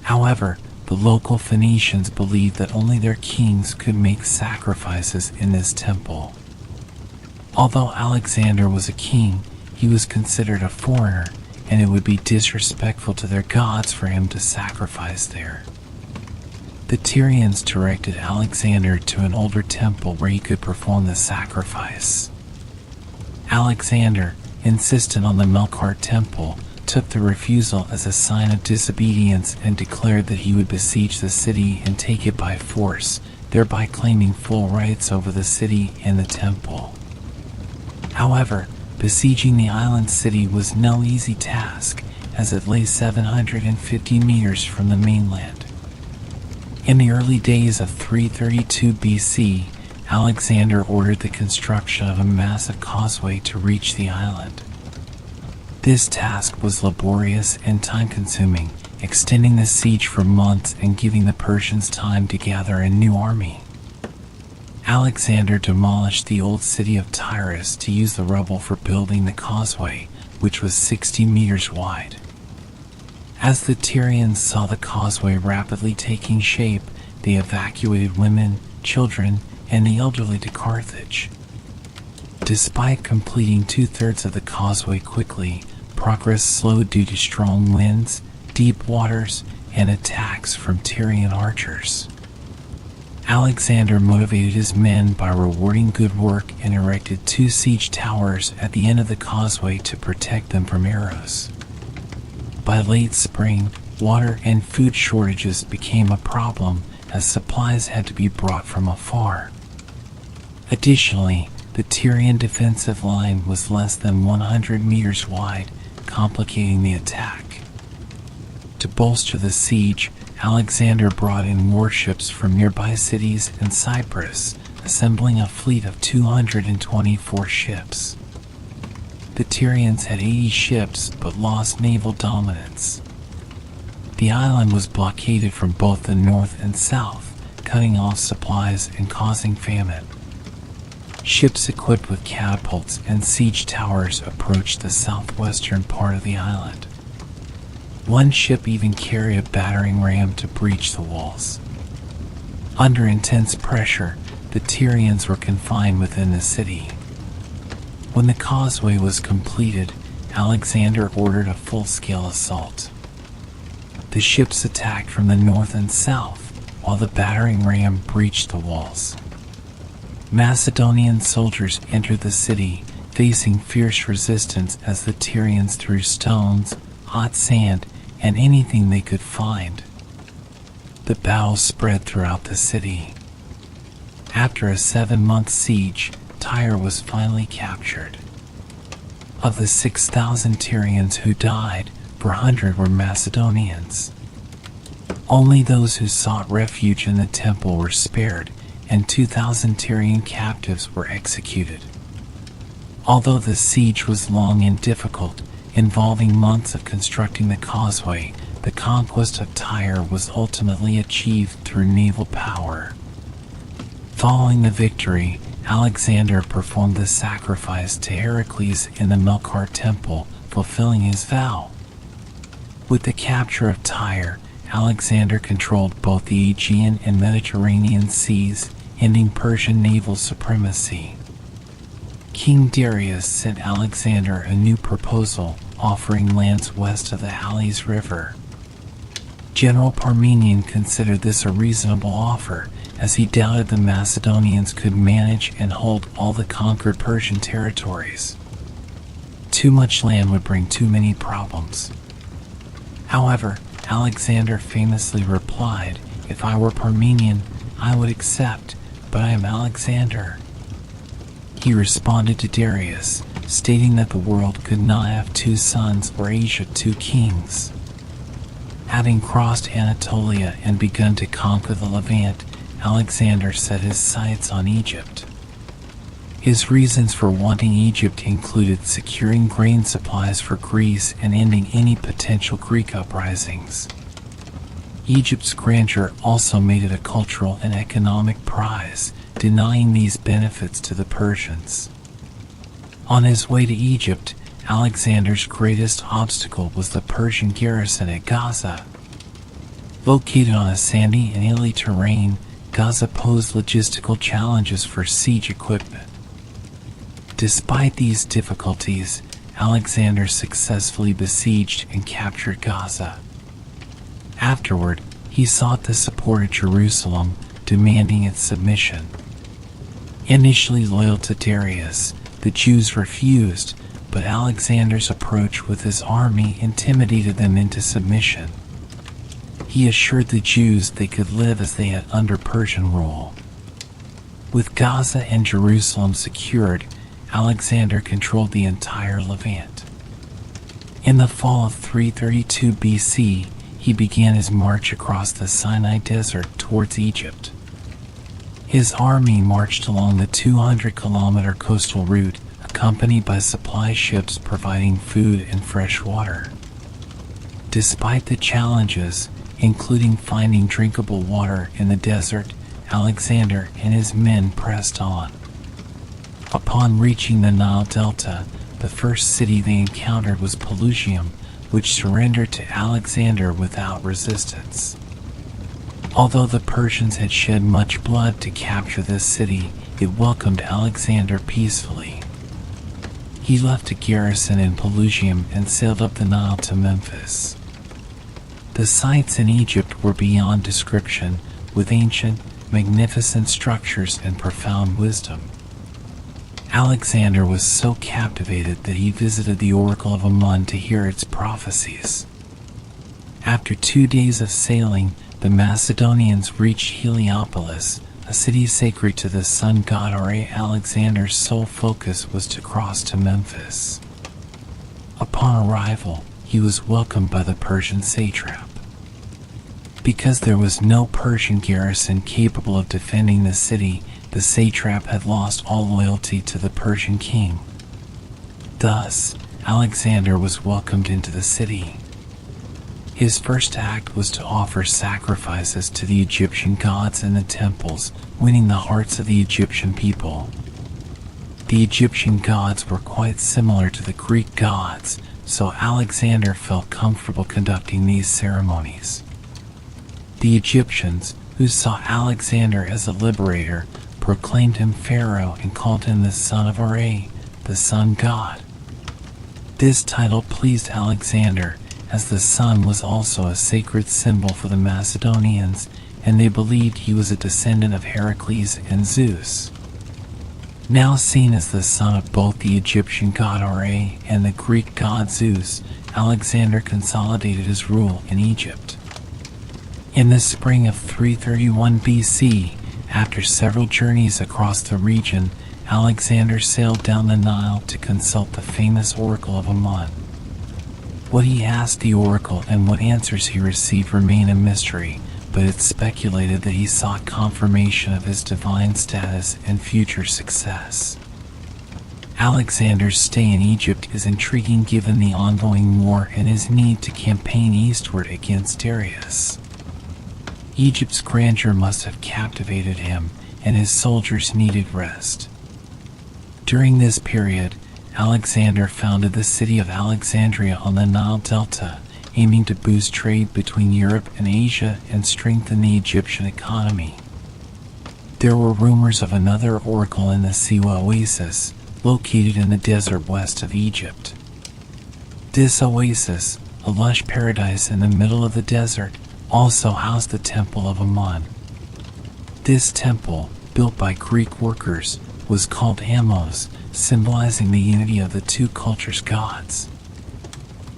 However, the local Phoenicians believed that only their kings could make sacrifices in this temple. Although Alexander was a king, he was considered a foreigner, and it would be disrespectful to their gods for him to sacrifice there. The Tyrians directed Alexander to an older temple where he could perform the sacrifice. Alexander, insistent on the Melkart temple, took the refusal as a sign of disobedience and declared that he would besiege the city and take it by force, thereby claiming full rights over the city and the temple. However, besieging the island city was no easy task, as it lay 750 meters from the mainland. In the early days of 332 BC, Alexander ordered the construction of a massive causeway to reach the island. This task was laborious and time-consuming, extending the siege for months and giving the Persians time to gather a new army. Alexander demolished the old city of Tyrus to use the rubble for building the causeway, which was 60 meters wide. As the Tyrians saw the causeway rapidly taking shape, they evacuated women, children, and the elderly to Carthage. Despite completing 2/3 of the causeway quickly, progress slowed due to strong winds, deep waters, and attacks from Tyrian archers. Alexander motivated his men by rewarding good work and erected 2 siege towers at the end of the causeway to protect them from arrows. By late spring, water and food shortages became a problem as supplies had to be brought from afar. Additionally, the Tyrian defensive line was less than 100 meters wide, complicating the attack. To bolster the siege, Alexander brought in warships from nearby cities and Cyprus, assembling a fleet of 224 ships. The Tyrians had 80 ships but lost naval dominance. The island was blockaded from both the north and south, cutting off supplies and causing famine. Ships equipped with catapults and siege towers approached the southwestern part of the island. One ship even carried a battering ram to breach the walls. Under intense pressure, the Tyrians were confined within the city. When the causeway was completed, Alexander ordered a full-scale assault. The ships attacked from the north and south, while the battering ram breached the walls. Macedonian soldiers entered the city, facing fierce resistance as the Tyrians threw stones, hot sand, and anything they could find. The battle spread throughout the city. After a 7-month siege, Tyre was finally captured. Of the 6,000 Tyrians who died, 400 were Macedonians. Only those who sought refuge in the temple were spared, and 2,000 Tyrian captives were executed. Although the siege was long and difficult, involving months of constructing the causeway, the conquest of Tyre was ultimately achieved through naval power. Following the victory, Alexander performed the sacrifice to Heracles in the Melkart temple, fulfilling his vow. With the capture of Tyre, Alexander controlled both the Aegean and Mediterranean seas, ending Persian naval supremacy. King Darius sent Alexander a new proposal, offering lands west of the Halys River. General Parmenion considered this a reasonable offer, as he doubted the Macedonians could manage and hold all the conquered Persian territories. Too much land would bring too many problems. However, Alexander famously replied, "If I were Parmenion, I would accept, but I am Alexander." He responded to Darius, stating that the world could not have 2 sons or Asia 2 kings. Having crossed Anatolia and begun to conquer the Levant, Alexander set his sights on Egypt. His reasons for wanting Egypt included securing grain supplies for Greece and ending any potential Greek uprisings. Egypt's grandeur also made it a cultural and economic prize, denying these benefits to the Persians. On his way to Egypt, Alexander's greatest obstacle was the Persian garrison at Gaza. Located on a sandy and hilly terrain, Gaza posed logistical challenges for siege equipment. Despite these difficulties, Alexander successfully besieged and captured Gaza. Afterward, he sought the support of Jerusalem, demanding its submission. Initially loyal to Darius, the Jews refused, but Alexander's approach with his army intimidated them into submission. He assured the Jews they could live as they had under Persian rule. With Gaza and Jerusalem secured, Alexander controlled the entire Levant. In the fall of 332 BC, he began his march across the Sinai Desert towards Egypt. His army marched along the 200-kilometer coastal route, accompanied by supply ships providing food and fresh water. Despite the challenges, including finding drinkable water in the desert, Alexander and his men pressed on. Upon reaching the Nile Delta, the first city they encountered was Pelusium, which surrendered to Alexander without resistance. Although the Persians had shed much blood to capture this city, it welcomed Alexander peacefully. He left a garrison in Pelusium and sailed up the Nile to Memphis. The sights in Egypt were beyond description, with ancient, magnificent structures and profound wisdom. Alexander was so captivated that he visited the Oracle of Amun to hear its prophecies. After 2 days of sailing, the Macedonians reached Heliopolis, a city sacred to the sun god Ra. Alexander's sole focus was to cross to Memphis. Upon arrival, he was welcomed by the Persian satrap. Because there was no Persian garrison capable of defending the city, the satrap had lost all loyalty to the Persian king. Thus, Alexander was welcomed into the city. His first act was to offer sacrifices to the Egyptian gods in the temples, winning the hearts of the Egyptian people. The Egyptian gods were quite similar to the Greek gods, so Alexander felt comfortable conducting these ceremonies. The Egyptians, who saw Alexander as a liberator, proclaimed him pharaoh and called him the son of Ra, the sun god. This title pleased Alexander, as the sun was also a sacred symbol for the Macedonians, and they believed he was a descendant of Heracles and Zeus. Now seen as the son of both the Egyptian god Ra and the Greek god Zeus, Alexander consolidated his rule in Egypt. In the spring of 331 BC, after several journeys across the region, Alexander sailed down the Nile to consult the famous Oracle of Amun. What he asked the oracle and what answers he received remain a mystery, but it's speculated that he sought confirmation of his divine status and future success. Alexander's stay in Egypt is intriguing given the ongoing war and his need to campaign eastward against Darius. Egypt's grandeur must have captivated him, and his soldiers needed rest. During this period, Alexander founded the city of Alexandria on the Nile Delta, aiming to boost trade between Europe and Asia and strengthen the Egyptian economy. There were rumors of another oracle in the Siwa Oasis, located in the desert west of Egypt. This oasis, a lush paradise in the middle of the desert, also housed the Temple of Amun. This temple, built by Greek workers, was called Amos, symbolizing the unity of the two cultures' gods.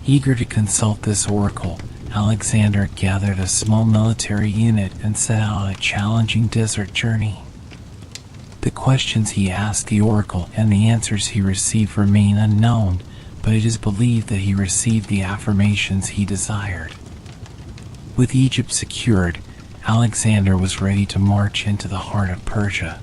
Eager to consult this oracle, Alexander gathered a small military unit and set out on a challenging desert journey. The questions he asked the oracle and the answers he received remain unknown, but it is believed that he received the affirmations he desired. With Egypt secured, Alexander was ready to march into the heart of Persia.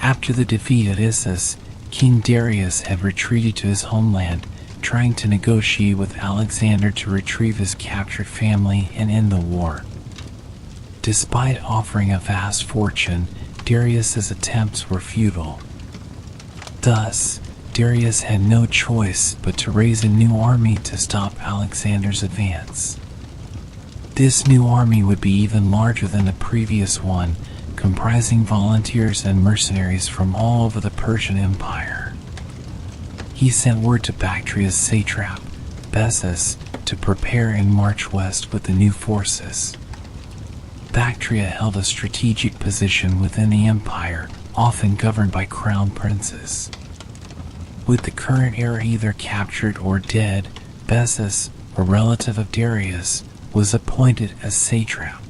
After the defeat at Issus, King Darius had retreated to his homeland, trying to negotiate with Alexander to retrieve his captured family and end the war. Despite offering a vast fortune, Darius's attempts were futile. Thus, Darius had no choice but to raise a new army to stop Alexander's advance. This new army would be even larger than the previous one, comprising volunteers and mercenaries from all over the Persian Empire. He sent word to Bactria's satrap, Bessus, to prepare and march west with the new forces. Bactria held a strategic position within the empire, often governed by crown princes. With the current heir either captured or dead, Bessus, a relative of Darius, was appointed as satrap.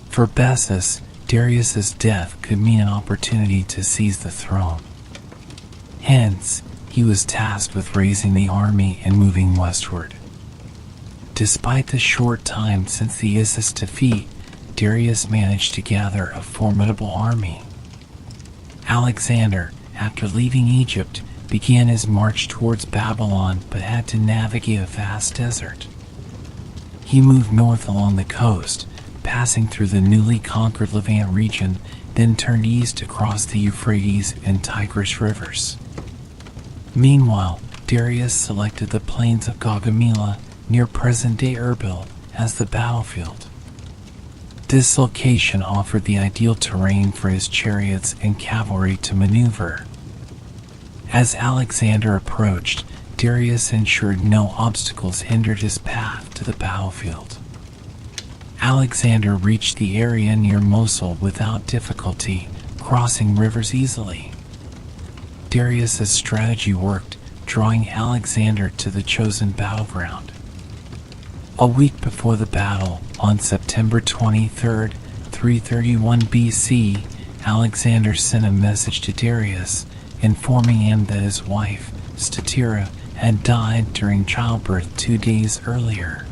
For Bessus, Darius's death could mean an opportunity to seize the throne. Hence, he was tasked with raising the army and moving westward. Despite the short time since the Issus defeat, Darius managed to gather a formidable army. Alexander, after leaving Egypt, began his march towards Babylon but had to navigate a vast desert. He moved north along the coast, passing through the newly conquered Levant region, then turned east to cross the Euphrates and Tigris rivers. Meanwhile, Darius selected the plains of Gaugamela, near present-day Erbil, as the battlefield. This location offered the ideal terrain for his chariots and cavalry to maneuver. As Alexander approached, Darius ensured no obstacles hindered his path to the battlefield. Alexander reached the area near Mosul without difficulty, crossing rivers easily. Darius's strategy worked, drawing Alexander to the chosen battleground. A week before the battle, on September 23, 331 BC, Alexander sent a message to Darius, informing him that his wife, Statira, had died during childbirth 2 days earlier.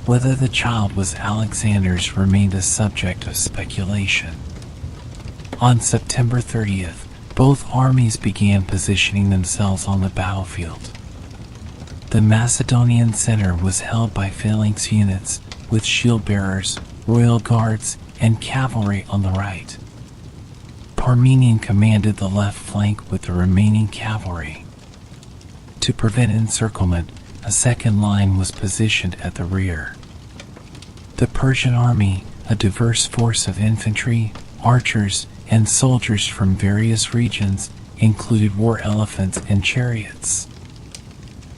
Whether the child was Alexander's remained a subject of speculation. On September 30th, both armies began positioning themselves on the battlefield. The Macedonian center was held by phalanx units, with shield bearers, royal guards, and cavalry on the right. Parmenion commanded the left flank with the remaining cavalry. To prevent encirclement, a second line was positioned at the rear. The Persian army, a diverse force of infantry, archers, and soldiers from various regions, included war elephants and chariots.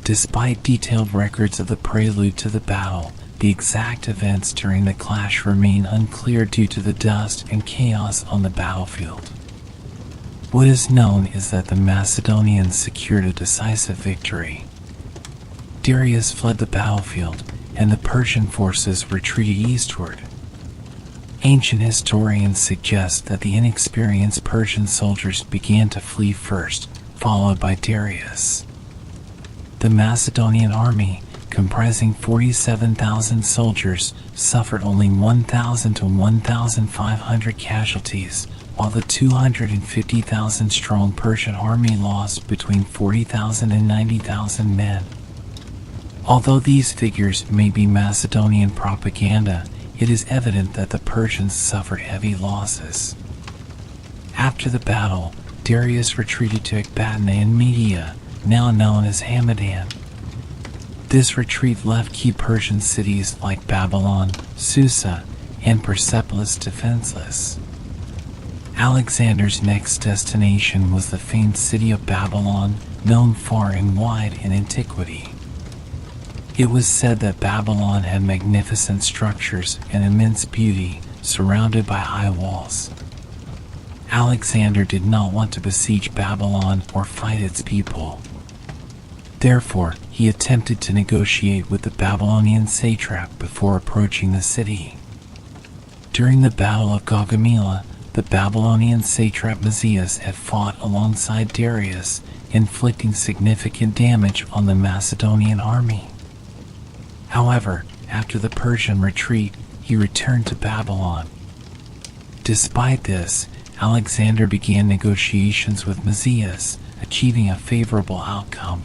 Despite detailed records of the prelude to the battle, the exact events during the clash remain unclear due to the dust and chaos on the battlefield. What is known is that the Macedonians secured a decisive victory. Darius fled the battlefield, and the Persian forces retreated eastward. Ancient historians suggest that the inexperienced Persian soldiers began to flee first, followed by Darius. The Macedonian army, comprising 47,000 soldiers, suffered only 1,000 to 1,500 casualties, while the 250,000 strong Persian army lost between 40,000 and 90,000 men. Although these figures may be Macedonian propaganda, it is evident that the Persians suffered heavy losses. After the battle, Darius retreated to Ecbatana in Media, now known as Hamadan. This retreat left key Persian cities like Babylon, Susa, and Persepolis defenseless. Alexander's next destination was the famed city of Babylon, known far and wide in antiquity. It was said that Babylon had magnificent structures and immense beauty, surrounded by high walls. Alexander did not want to besiege Babylon or fight its people. Therefore, he attempted to negotiate with the Babylonian satrap before approaching the city. During the Battle of Gaugamela, the Babylonian satrap Mazias had fought alongside Darius, inflicting significant damage on the Macedonian army. However, after the Persian retreat, he returned to Babylon. Despite this, Alexander began negotiations with Mazias, achieving a favorable outcome.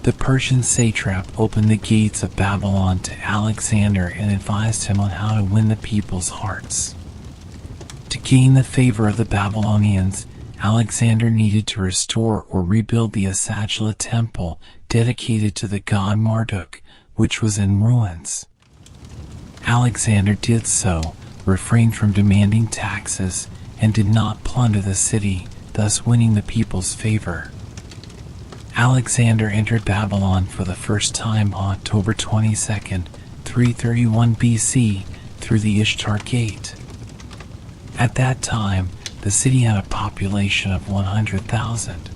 The Persian satrap opened the gates of Babylon to Alexander and advised him on how to win the people's hearts. To gain the favor of the Babylonians, Alexander needed to restore or rebuild the Asagila temple dedicated to the god Marduk, which was in ruins. Alexander did so, refrained from demanding taxes, and did not plunder the city, thus winning the people's favor. Alexander entered Babylon for the first time on October 22nd, 331 BC, through the Ishtar Gate. At that time, the city had a population of 100,000.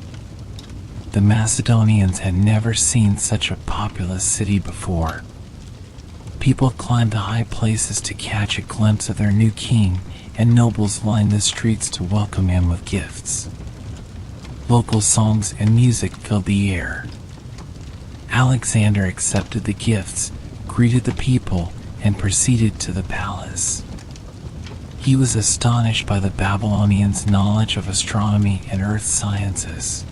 The Macedonians had never seen such a populous city before. People climbed the high places to catch a glimpse of their new king, and nobles lined the streets to welcome him with gifts. Local songs and music filled the air. Alexander accepted the gifts, greeted the people, and proceeded to the palace. He was astonished by the Babylonians' knowledge of astronomy and earth sciences.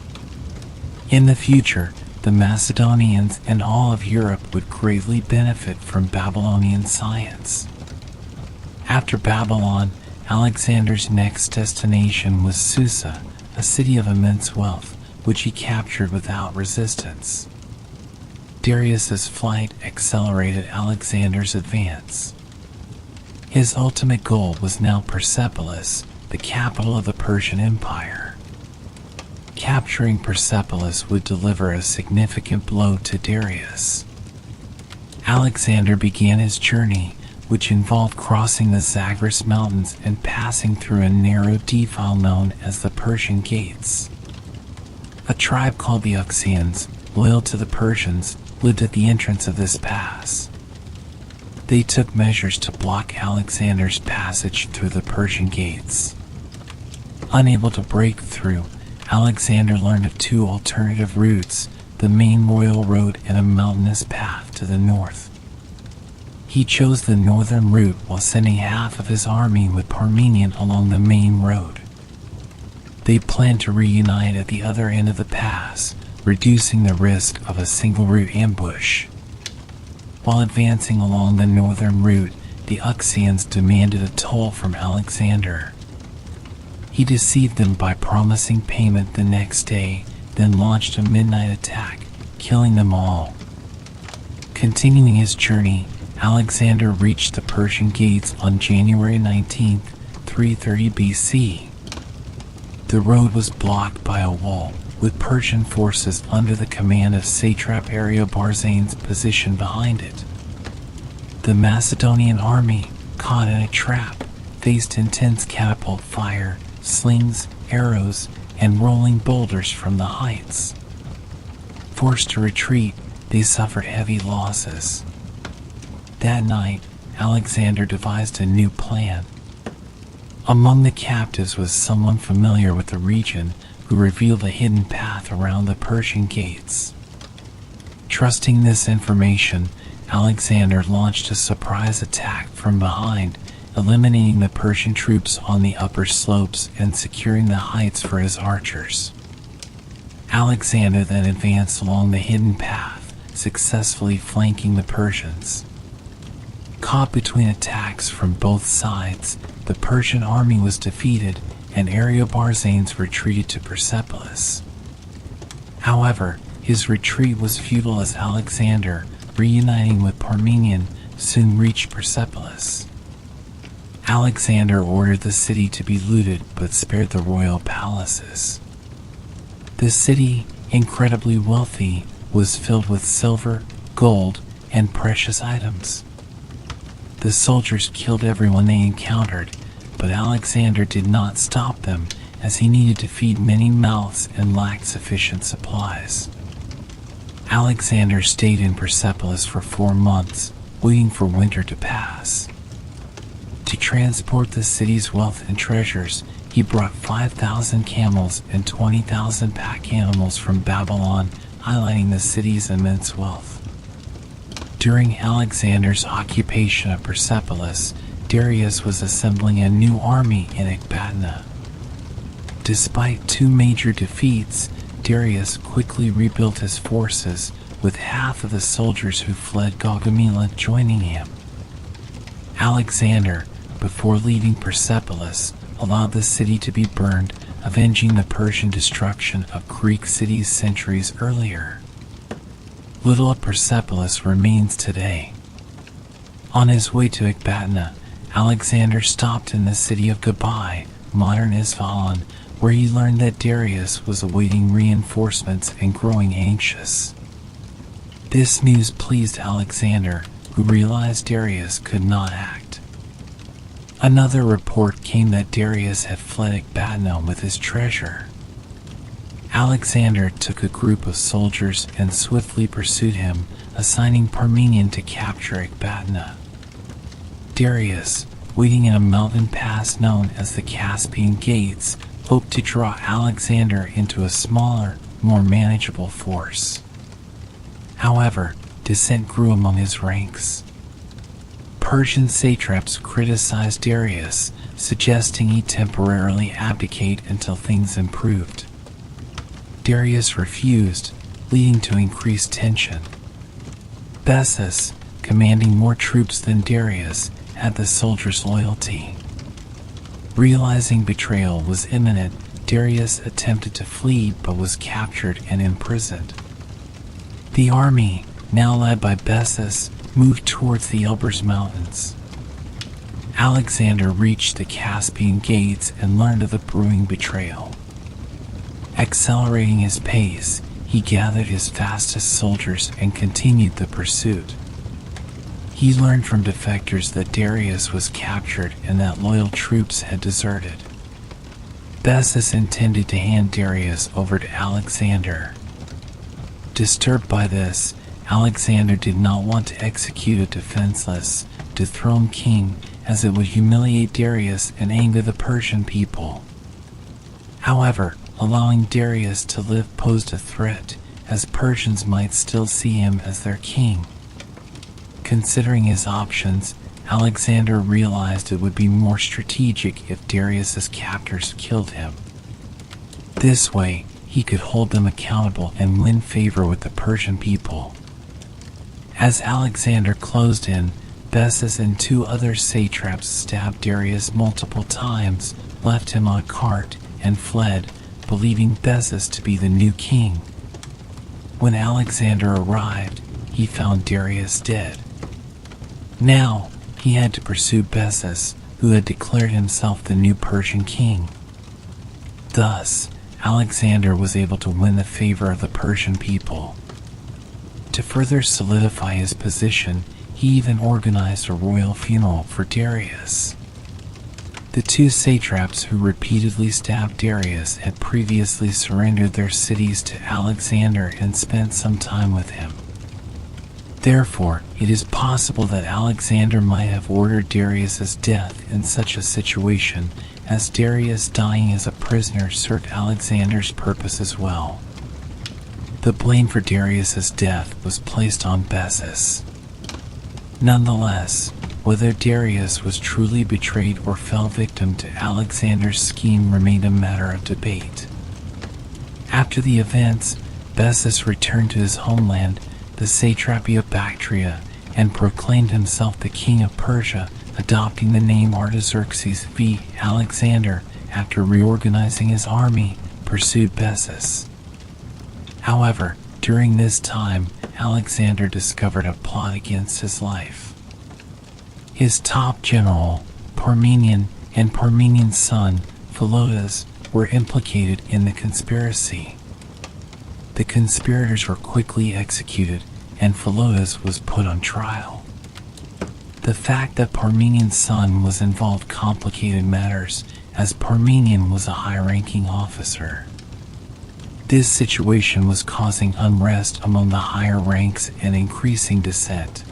In the future, the Macedonians and all of Europe would greatly benefit from Babylonian science. After Babylon, Alexander's next destination was Susa, a city of immense wealth, which he captured without resistance. Darius's flight accelerated Alexander's advance. His ultimate goal was now Persepolis, the capital of the Persian Empire. Capturing Persepolis would deliver a significant blow to Darius. Alexander began his journey, which involved crossing the Zagros Mountains and passing through a narrow defile known as the Persian Gates. A tribe called the Uxians, loyal to the Persians, lived at the entrance of this pass. They took measures to block Alexander's passage through the Persian Gates. Unable to break through, Alexander learned of two alternative routes, the main royal road and a mountainous path to the north. He chose the northern route while sending half of his army with Parmenion along the main road. They planned to reunite at the other end of the pass, reducing the risk of a single route ambush. While advancing along the northern route, the Uxians demanded a toll from Alexander. He deceived them by promising payment the next day, then launched a midnight attack, killing them all. Continuing his journey, Alexander reached the Persian Gates on January 19, 330 BC. The road was blocked by a wall, with Persian forces under the command of satrap Ariobarzanes positioned behind it. The Macedonian army, caught in a trap, faced intense catapult fire, slings, arrows, and rolling boulders from the heights. Forced to retreat, they suffered heavy losses. That night, Alexander devised a new plan. Among the captives was someone familiar with the region who revealed a hidden path around the Persian Gates. Trusting this information, Alexander launched a surprise attack from behind, eliminating the Persian troops on the upper slopes and securing the heights for his archers. Alexander then advanced along the hidden path, successfully flanking the Persians. Caught between attacks from both sides, the Persian army was defeated and Ariobarzanes retreated to Persepolis. However, his retreat was futile as Alexander, reuniting with Parmenion, soon reached Persepolis. Alexander ordered the city to be looted but spared the royal palaces. The city, incredibly wealthy, was filled with silver, gold, and precious items. The soldiers killed everyone they encountered, but Alexander did not stop them, as he needed to feed many mouths and lacked sufficient supplies. Alexander stayed in Persepolis for 4 months, waiting for winter to pass. To transport the city's wealth and treasures, he brought 5,000 camels and 20,000 pack animals from Babylon, highlighting the city's immense wealth. During Alexander's occupation of Persepolis, Darius was assembling a new army in Ecbatana. Despite 2 major defeats, Darius quickly rebuilt his forces, with half of the soldiers who fled Gaugamela joining him. Alexander, before leaving Persepolis, allowed the city to be burned, avenging the Persian destruction of Greek cities centuries earlier. Little of Persepolis remains today. On his way to Ecbatana, Alexander stopped in the city of Gabai, modern Isfahan, where he learned that Darius was awaiting reinforcements and growing anxious. This news pleased Alexander, who realized Darius could not act. Another report came that Darius had fled Ecbatana with his treasure. Alexander took a group of soldiers and swiftly pursued him, assigning Parmenion to capture Ecbatana. Darius, waiting in a mountain pass known as the Caspian Gates, hoped to draw Alexander into a smaller, more manageable force. However, dissent grew among his ranks. Persian satraps criticized Darius, suggesting he temporarily abdicate until things improved. Darius refused, leading to increased tension. Bessus, commanding more troops than Darius, had the soldiers' loyalty. Realizing betrayal was imminent, Darius attempted to flee but was captured and imprisoned. The army, now led by Bessus, moved towards the Elburz Mountains. Alexander reached the Caspian Gates and learned of the brewing betrayal. Accelerating his pace, he gathered his fastest soldiers and continued the pursuit. He learned from defectors that Darius was captured and that loyal troops had deserted. Bessus intended to hand Darius over to Alexander. Disturbed by this, Alexander did not want to execute a defenseless, dethroned king, as it would humiliate Darius and anger the Persian people. However, allowing Darius to live posed a threat, as Persians might still see him as their king. Considering his options, Alexander realized it would be more strategic if Darius's captors killed him. This way, he could hold them accountable and win favor with the Persian people. As Alexander closed in, Bessus and 2 other satraps stabbed Darius multiple times, left him on a cart, and fled, believing Bessus to be the new king. When Alexander arrived, he found Darius dead. Now, he had to pursue Bessus, who had declared himself the new Persian king. Thus, Alexander was able to win the favor of the Persian people. To further solidify his position, he even organized a royal funeral for Darius. The 2 satraps who repeatedly stabbed Darius had previously surrendered their cities to Alexander and spent some time with him. Therefore, it is possible that Alexander might have ordered Darius's death in such a situation, as Darius dying as a prisoner served Alexander's purpose as well. The blame for Darius's death was placed on Bessus. Nonetheless, whether Darius was truly betrayed or fell victim to Alexander's scheme remained a matter of debate. After the events, Bessus returned to his homeland, the satrapy of Bactria, and proclaimed himself the king of Persia, adopting the name Artaxerxes v. Alexander. After reorganizing his army, pursued Bessus. However, during this time, Alexander discovered a plot against his life. His top general, Parmenion, and Parmenion's son, Philotas, were implicated in the conspiracy. The conspirators were quickly executed, and Philotas was put on trial. The fact that Parmenion's son was involved complicated matters, as Parmenion was a high-ranking officer. This situation was causing unrest among the higher ranks and increasing dissent.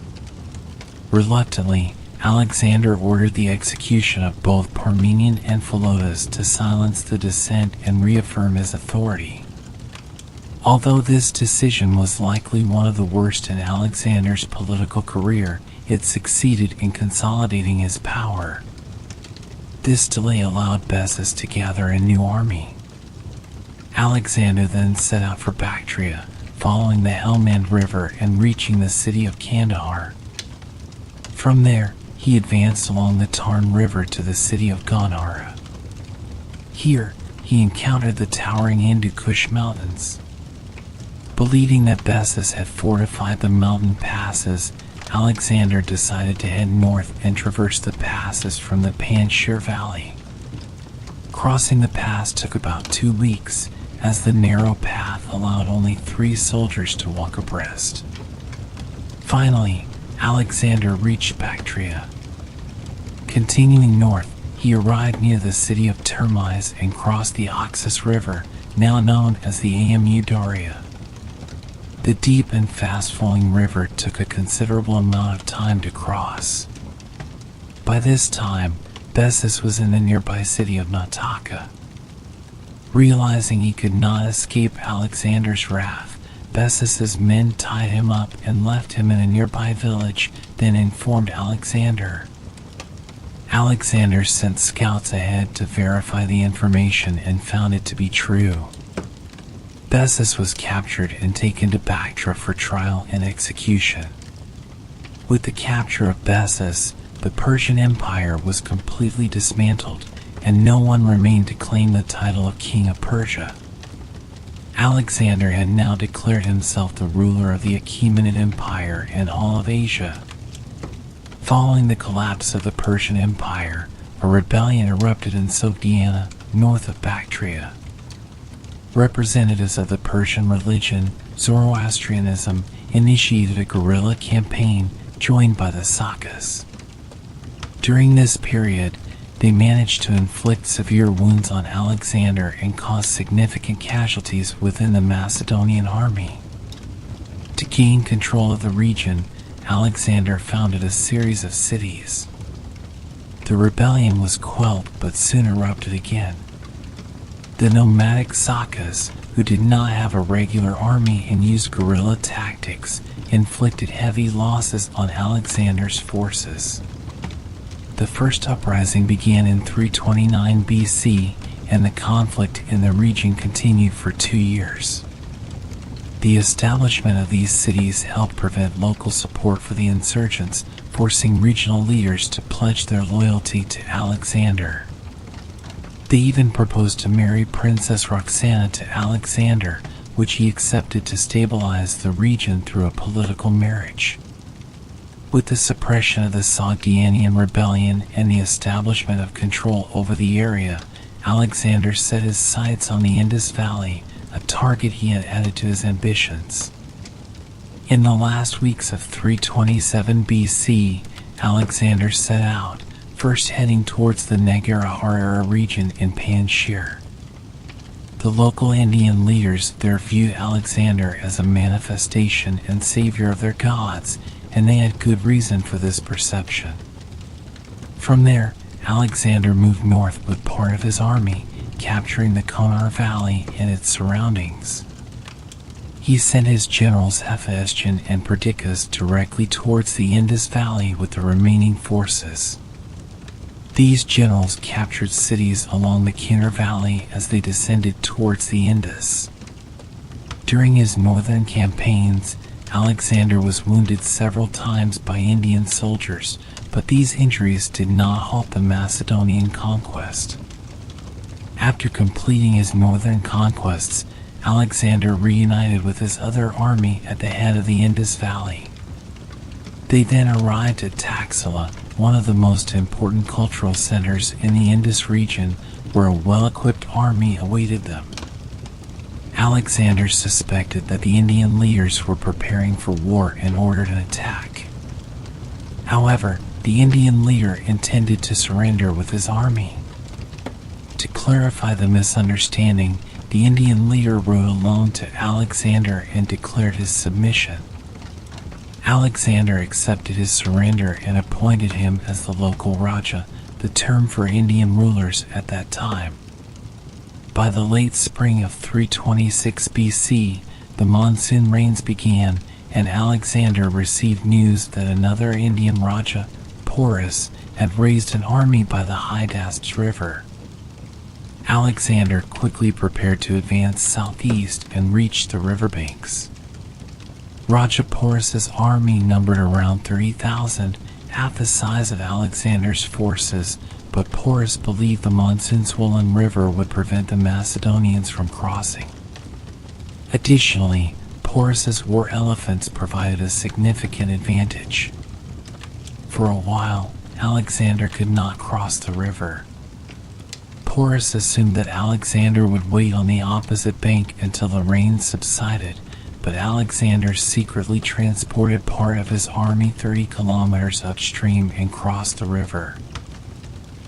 Reluctantly, Alexander ordered the execution of both Parmenion and Philotas to silence the dissent and reaffirm his authority. Although this decision was likely one of the worst in Alexander's political career, it succeeded in consolidating his power. This delay allowed Bessus to gather a new army. Alexander then set out for Bactria, following the Helmand River and reaching the city of Kandahar. From there, he advanced along the Tarn River to the city of Gandhara. Here, he encountered the towering Hindu Kush mountains. Believing that Bessus had fortified the mountain passes, Alexander decided to head north and traverse the passes from the Panjshir Valley. Crossing the pass took about 2 weeks, as the narrow path allowed only 3 soldiers to walk abreast. Finally, Alexander reached Bactria. Continuing north, he arrived near the city of Termize and crossed the Oxus River, now known as the Amu Darya. The deep and fast-flowing river took a considerable amount of time to cross. By this time, Bessus was in the nearby city of Nautaka. Realizing he could not escape Alexander's wrath, Bessus's men tied him up and left him in a nearby village, then informed Alexander. Alexander sent scouts ahead to verify the information and found it to be true. Bessus was captured and taken to Bactria for trial and execution. With the capture of Bessus, the Persian Empire was completely dismantled, and no one remained to claim the title of King of Persia. Alexander had now declared himself the ruler of the Achaemenid Empire and all of Asia. Following the collapse of the Persian Empire, a rebellion erupted in Sogdiana, north of Bactria. Representatives of the Persian religion, Zoroastrianism, initiated a guerrilla campaign joined by the Sakas. During this period, they managed to inflict severe wounds on Alexander and cause significant casualties within the Macedonian army. To gain control of the region, Alexander founded a series of cities. The rebellion was quelled but soon erupted again. The nomadic Sakas, who did not have a regular army and used guerrilla tactics, inflicted heavy losses on Alexander's forces. The first uprising began in 329 BC, and the conflict in the region continued for 2 years. The establishment of these cities helped prevent local support for the insurgents, forcing regional leaders to pledge their loyalty to Alexander. They even proposed to marry Princess Roxana to Alexander, which he accepted to stabilize the region through a political marriage. With the suppression of the Sogdianian rebellion and the establishment of control over the area, Alexander set his sights on the Indus Valley, a target he had added to his ambitions. In the last weeks of 327 BC, Alexander set out, first heading towards the Nagara region in Panjshir. The local Indian leaders there viewed Alexander as a manifestation and savior of their gods, and they had good reason for this perception. From there, Alexander moved north with part of his army, capturing the Konar Valley and its surroundings. He sent his generals Hephaestion and Perdiccas directly towards the Indus Valley with the remaining forces. These generals captured cities along the Konar Valley as they descended towards the Indus. During his northern campaigns, Alexander was wounded several times by Indian soldiers, but these injuries did not halt the Macedonian conquest. After completing his northern conquests, Alexander reunited with his other army at the head of the Indus Valley. They then arrived at Taxila, one of the most important cultural centers in the Indus region, where a well-equipped army awaited them. Alexander suspected that the Indian leaders were preparing for war and ordered an attack. However, the Indian leader intended to surrender with his army. To clarify the misunderstanding, the Indian leader rode alone to Alexander and declared his submission. Alexander accepted his surrender and appointed him as the local Raja, the term for Indian rulers at that time. By the late spring of 326 BC, the monsoon rains began, and Alexander received news that another Indian Raja, Porus, had raised an army by the Hydaspes River. Alexander quickly prepared to advance southeast and reach the riverbanks. Raja Porus's army numbered around 30,000, half the size of Alexander's forces, but Porus believed the monsoon-swollen river would prevent the Macedonians from crossing. Additionally, Porus's war elephants provided a significant advantage. For a while, Alexander could not cross the river. Porus assumed that Alexander would wait on the opposite bank until the rain subsided, but Alexander secretly transported part of his army 30 kilometers upstream and crossed the river.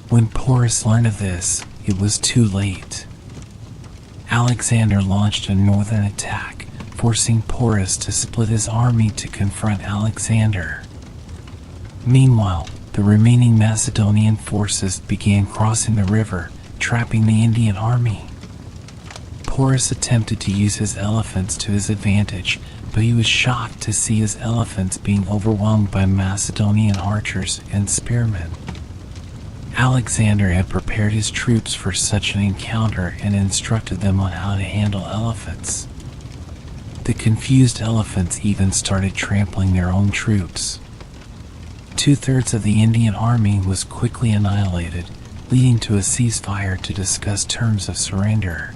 When Porus learned of this, it was too late. Alexander launched a northern attack, forcing Porus to split his army to confront Alexander. Meanwhile, the remaining Macedonian forces began crossing the river, trapping the Indian army. Porus attempted to use his elephants to his advantage, but he was shocked to see his elephants being overwhelmed by Macedonian archers and spearmen. Alexander had prepared his troops for such an encounter and instructed them on how to handle elephants. The confused elephants even started trampling their own troops. 2/3 of the Indian army was quickly annihilated, leading to a ceasefire to discuss terms of surrender.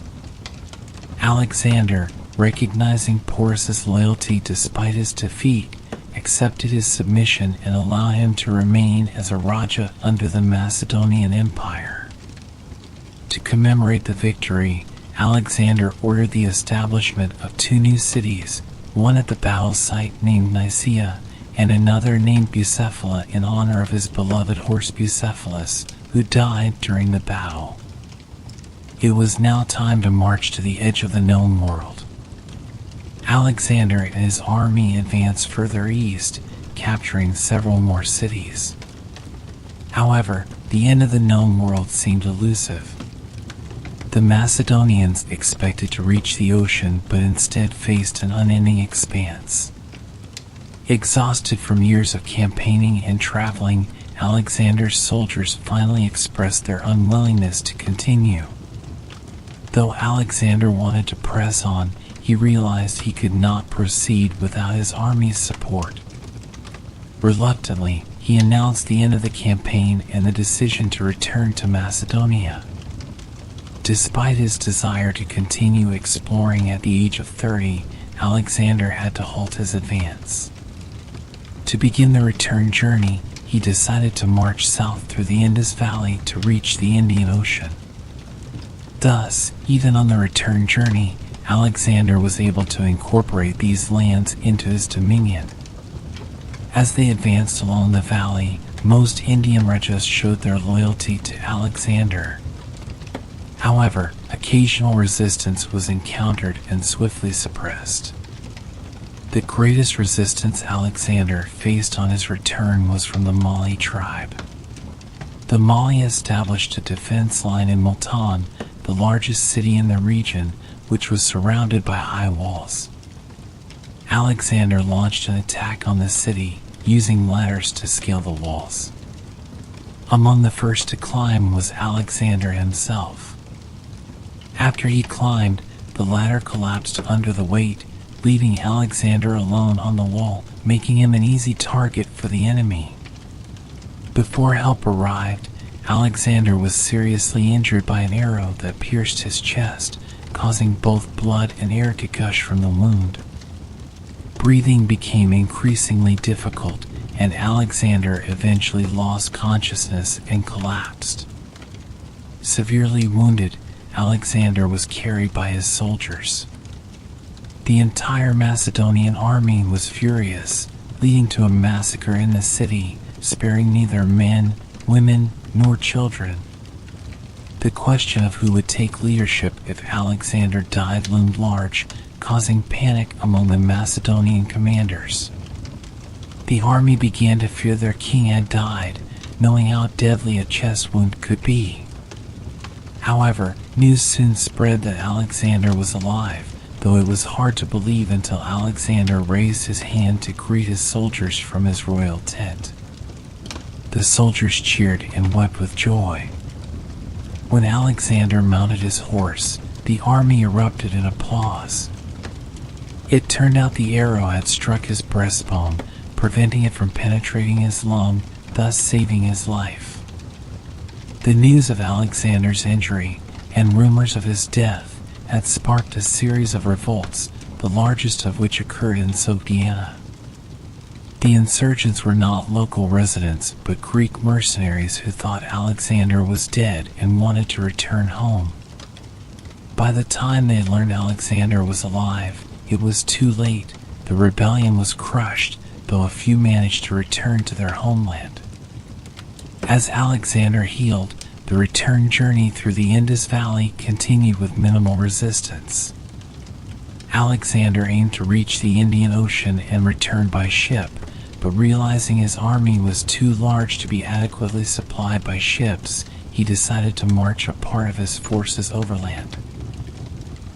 Alexander, recognizing Porus's loyalty despite his defeat, accepted his submission and allowed him to remain as a Raja under the Macedonian Empire. To commemorate the victory, Alexander ordered the establishment of 2 new cities, one at the battle site named Nicaea, and another named Bucephala in honor of his beloved horse Bucephalus, who died during the battle. It was now time to march to the edge of the known world. Alexander and his army advanced further east, capturing several more cities. However, the end of the known world seemed elusive. The Macedonians expected to reach the ocean, but instead faced an unending expanse. Exhausted from years of campaigning and traveling, Alexander's soldiers finally expressed their unwillingness to continue. Though Alexander wanted to press on, he realized he could not proceed without his army's support. Reluctantly, he announced the end of the campaign and the decision to return to Macedonia. Despite his desire to continue exploring at the age of 30, Alexander had to halt his advance. To begin the return journey, he decided to march south through the Indus Valley to reach the Indian Ocean. Thus, even on the return journey, Alexander was able to incorporate these lands into his dominion. As they advanced along the valley, most Indian Rajas showed their loyalty to Alexander. However, occasional resistance was encountered and swiftly suppressed. The greatest resistance Alexander faced on his return was from the Mali tribe. The Mali established a defense line in Multan, the largest city in the region, which was surrounded by high walls. Alexander launched an attack on the city, using ladders to scale the walls. Among the first to climb was Alexander himself. After he climbed, the ladder collapsed under the weight, leaving Alexander alone on the wall, making him an easy target for the enemy. Before help arrived, Alexander was seriously injured by an arrow that pierced his chest, causing both blood and air to gush from the wound. Breathing became increasingly difficult, and Alexander eventually lost consciousness and collapsed. Severely wounded, Alexander was carried by his soldiers. The entire Macedonian army was furious, leading to a massacre in the city, sparing neither men, women, nor children. The question of who would take leadership if Alexander died loomed large, causing panic among the Macedonian commanders. The army began to fear their king had died, knowing how deadly a chest wound could be. However, news soon spread that Alexander was alive, though it was hard to believe until Alexander raised his hand to greet his soldiers from his royal tent. The soldiers cheered and wept with joy. When Alexander mounted his horse, the army erupted in applause. It turned out the arrow had struck his breastbone, preventing it from penetrating his lung, thus saving his life. The news of Alexander's injury and rumors of his death had sparked a series of revolts, the largest of which occurred in Sogdiana. The insurgents were not local residents, but Greek mercenaries who thought Alexander was dead and wanted to return home. By the time they learned Alexander was alive, it was too late. The rebellion was crushed, though a few managed to return to their homeland. As Alexander healed, the return journey through the Indus Valley continued with minimal resistance. Alexander aimed to reach the Indian Ocean and return by ship, but realizing his army was too large to be adequately supplied by ships, he decided to march a part of his forces overland.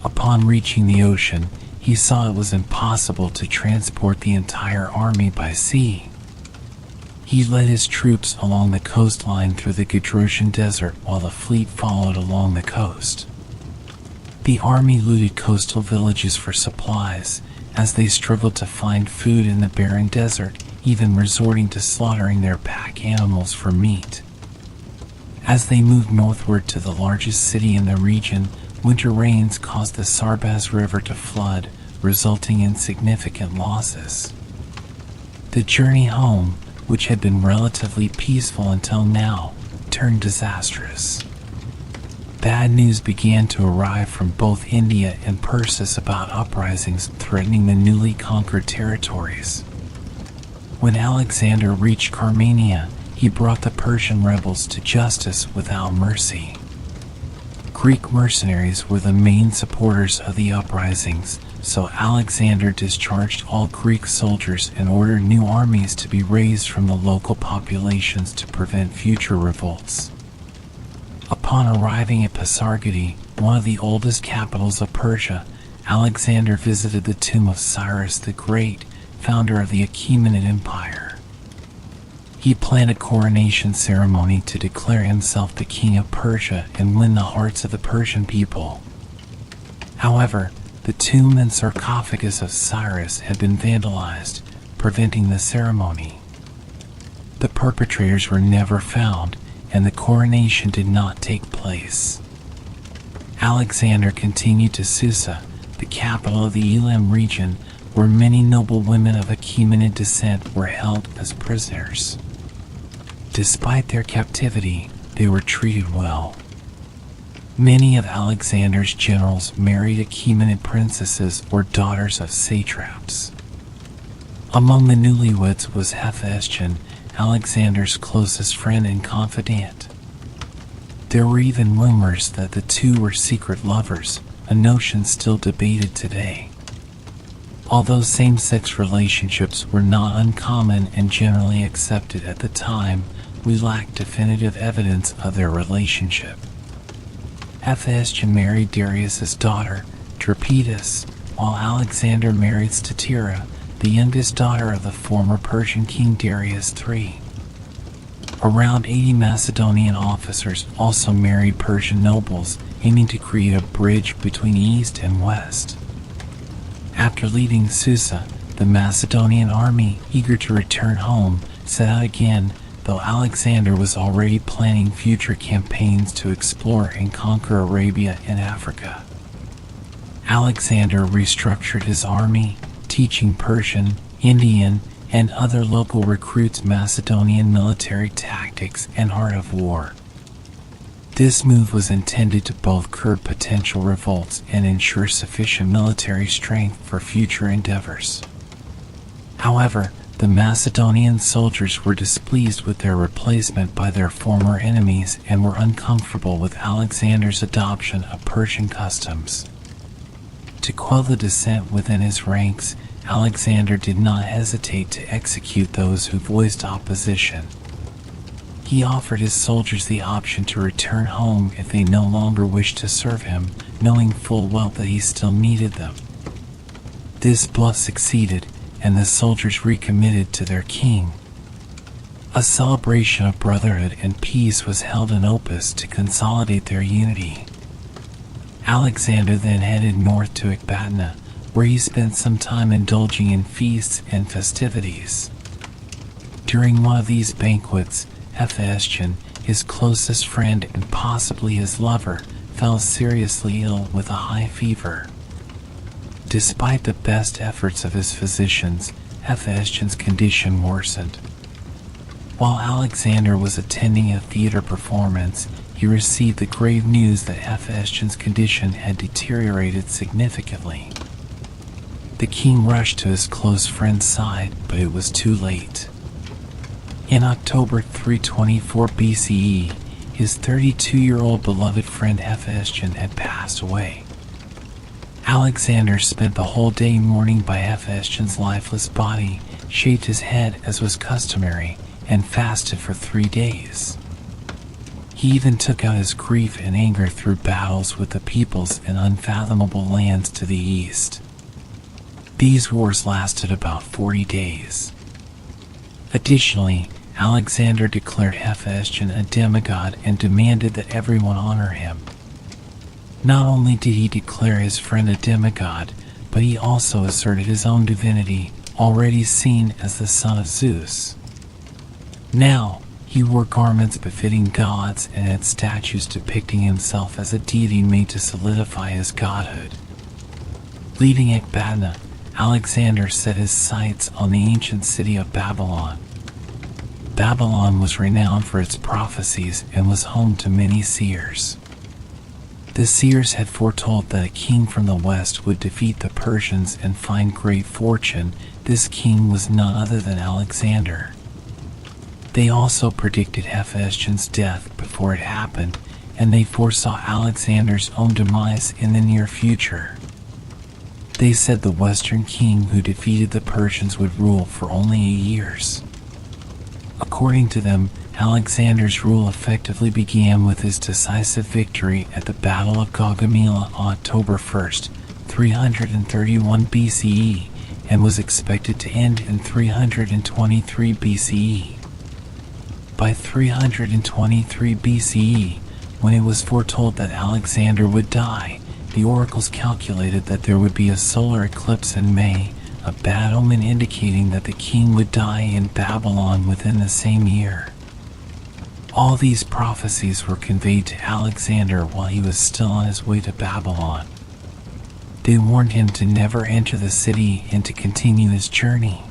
Upon reaching the ocean, he saw it was impossible to transport the entire army by sea. He led his troops along the coastline through the Gedrosian Desert while the fleet followed along the coast. The army looted coastal villages for supplies, as they struggled to find food in the barren desert, even resorting to slaughtering their pack animals for meat. As they moved northward to the largest city in the region, winter rains caused the Sarbaz River to flood, resulting in significant losses. The journey home, which had been relatively peaceful until now, turned disastrous. Bad news began to arrive from both India and Persis about uprisings threatening the newly conquered territories. When Alexander reached Carmania, he brought the Persian rebels to justice without mercy. Greek mercenaries were the main supporters of the uprisings, so Alexander discharged all Greek soldiers and ordered new armies to be raised from the local populations to prevent future revolts. Upon arriving at Pasargadae, one of the oldest capitals of Persia, Alexander visited the tomb of Cyrus the Great, founder of the Achaemenid Empire. He planned a coronation ceremony to declare himself the king of Persia and win the hearts of the Persian people. However, the tomb and sarcophagus of Cyrus had been vandalized, preventing the ceremony. The perpetrators were never found, and the coronation did not take place. Alexander continued to Susa, the capital of the Elam region, where many noble women of Achaemenid descent were held as prisoners. Despite their captivity, they were treated well. Many of Alexander's generals married Achaemenid princesses or daughters of satraps. Among the newlyweds was Hephaestion, Alexander's closest friend and confidant. There were even rumors that the two were secret lovers, a notion still debated today. Although same-sex relationships were not uncommon and generally accepted at the time, we lack definitive evidence of their relationship. Hephaestion married Darius's daughter, Drapetus, while Alexander married Statira, the youngest daughter of the former Persian king Darius III. Around 80 Macedonian officers also married Persian nobles, aiming to create a bridge between East and West. After leaving Susa, the Macedonian army, eager to return home, set out again, though Alexander was already planning future campaigns to explore and conquer Arabia and Africa. Alexander restructured his army, teaching Persian, Indian, and other local recruits Macedonian military tactics and art of war. This move was intended to both curb potential revolts and ensure sufficient military strength for future endeavors. However, the Macedonian soldiers were displeased with their replacement by their former enemies and were uncomfortable with Alexander's adoption of Persian customs. To quell the dissent within his ranks, Alexander did not hesitate to execute those who voiced opposition. He offered his soldiers the option to return home if they no longer wished to serve him, knowing full well that he still needed them. This bluff succeeded, and the soldiers recommitted to their king. A celebration of brotherhood and peace was held in Opus to consolidate their unity. Alexander then headed north to Ecbatana, where he spent some time indulging in feasts and festivities. During one of these banquets, Hephaestion, his closest friend and possibly his lover, fell seriously ill with a high fever. Despite the best efforts of his physicians, Hephaestion's condition worsened. While Alexander was attending a theater performance, he received the grave news that Hephaestion's condition had deteriorated significantly. The king rushed to his close friend's side, but it was too late. In October 324 BCE, his 32-year-old beloved friend Hephaestion had passed away. Alexander spent the whole day mourning by Hephaestion's lifeless body, shaved his head as was customary, and fasted for 3 days. He even took out his grief and anger through battles with the peoples in unfathomable lands to the east. These wars lasted about 40 days. Additionally, Alexander declared Hephaestion a demigod and demanded that everyone honor him. Not only did he declare his friend a demigod, but he also asserted his own divinity, already seen as the son of Zeus. Now, he wore garments befitting gods and had statues depicting himself as a deity made to solidify his godhood. Leaving Ecbatana, Alexander set his sights on the ancient city of Babylon. Babylon was renowned for its prophecies and was home to many seers. The seers had foretold that a king from the west would defeat the Persians and find great fortune. This king was none other than Alexander. They also predicted Hephaestion's death before it happened, and they foresaw Alexander's own demise in the near future. They said the Western king who defeated the Persians would rule for only 8 years. According to them, Alexander's rule effectively began with his decisive victory at the Battle of Gaugamela on October 1st, 331 BCE, and was expected to end in 323 BCE. By 323 BCE, when it was foretold that Alexander would die, the oracles calculated that there would be a solar eclipse in May, a bad omen indicating that the king would die in Babylon within the same year. All these prophecies were conveyed to Alexander while he was still on his way to Babylon. They warned him to never enter the city and to continue his journey.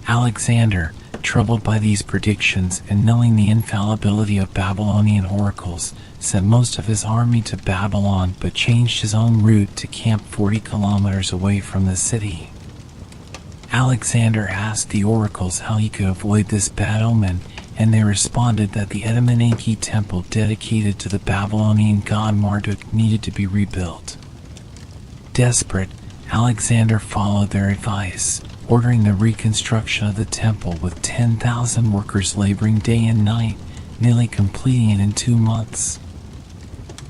Alexander, troubled by these predictions and knowing the infallibility of Babylonian oracles, sent most of his army to Babylon but changed his own route to camp 40 kilometers away from the city. Alexander asked the oracles how he could avoid this bad omen, and they responded that the Etemenanke temple dedicated to the Babylonian god Marduk needed to be rebuilt. Desperate, Alexander followed their advice, ordering the reconstruction of the temple with 10,000 workers laboring day and night, nearly completing it in 2 months.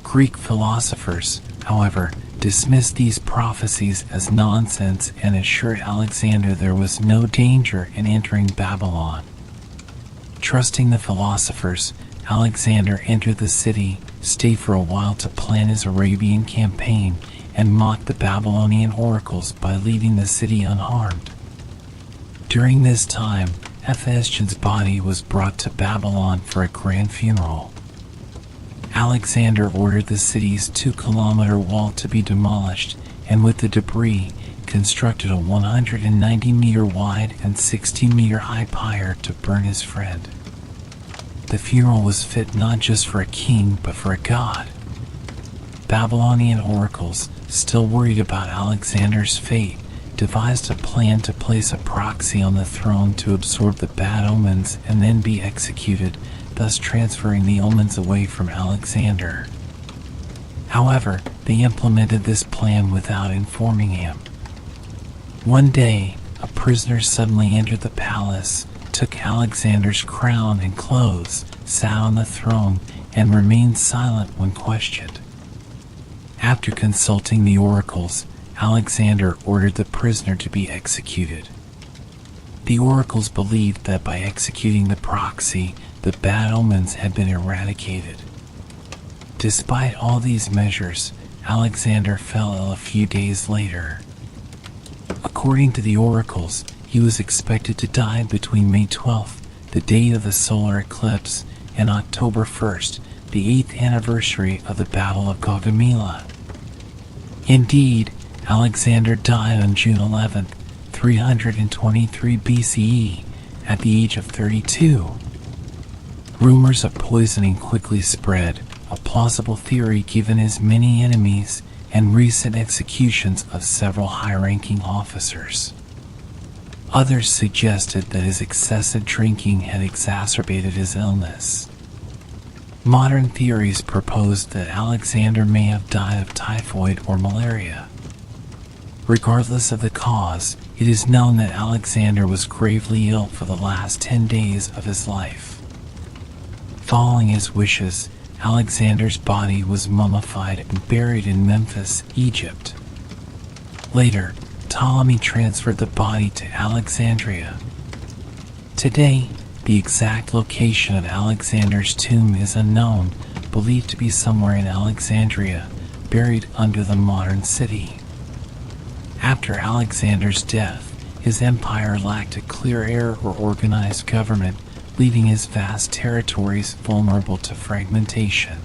Greek philosophers, however, dismissed these prophecies as nonsense and assured Alexander there was no danger in entering Babylon. Trusting the philosophers, Alexander entered the city, stayed for a while to plan his Arabian campaign, and mocked the Babylonian oracles by leaving the city unharmed. During this time, Hephaestion's body was brought to Babylon for a grand funeral. Alexander ordered the city's 2-kilometer wall to be demolished, and with the debris, constructed a 190-meter wide and 60-meter high pyre to burn his friend. The funeral was fit not just for a king, but for a god. Babylonian oracles, still worried about Alexander's fate, devised a plan to place a proxy on the throne to absorb the bad omens and then be executed, thus transferring the omens away from Alexander. However, they implemented this plan without informing him. One day, a prisoner suddenly entered the palace, took Alexander's crown and clothes, sat on the throne, and remained silent when questioned. After consulting the oracles, Alexander ordered the prisoner to be executed. The oracles believed that by executing the proxy, the bad omens had been eradicated. Despite all these measures, Alexander fell ill a few days later. According to the oracles, he was expected to die between May 12th, the date of the solar eclipse, and October 1st, the 8th anniversary of the Battle of Gaugamela. Indeed, Alexander died on June 11th, 323 BCE, at the age of 32. Rumors of poisoning quickly spread, a plausible theory given his many enemies and recent executions of several high-ranking officers. Others suggested that his excessive drinking had exacerbated his illness. Modern theories proposed that Alexander may have died of typhoid or malaria. Regardless of the cause, it is known that Alexander was gravely ill for the last 10 days of his life. Following his wishes, Alexander's body was mummified and buried in Memphis, Egypt. Later, Ptolemy transferred the body to Alexandria. Today, the exact location of Alexander's tomb is unknown, believed to be somewhere in Alexandria, buried under the modern city. After Alexander's death, his empire lacked a clear heir or organized government, leaving his vast territories vulnerable to fragmentation.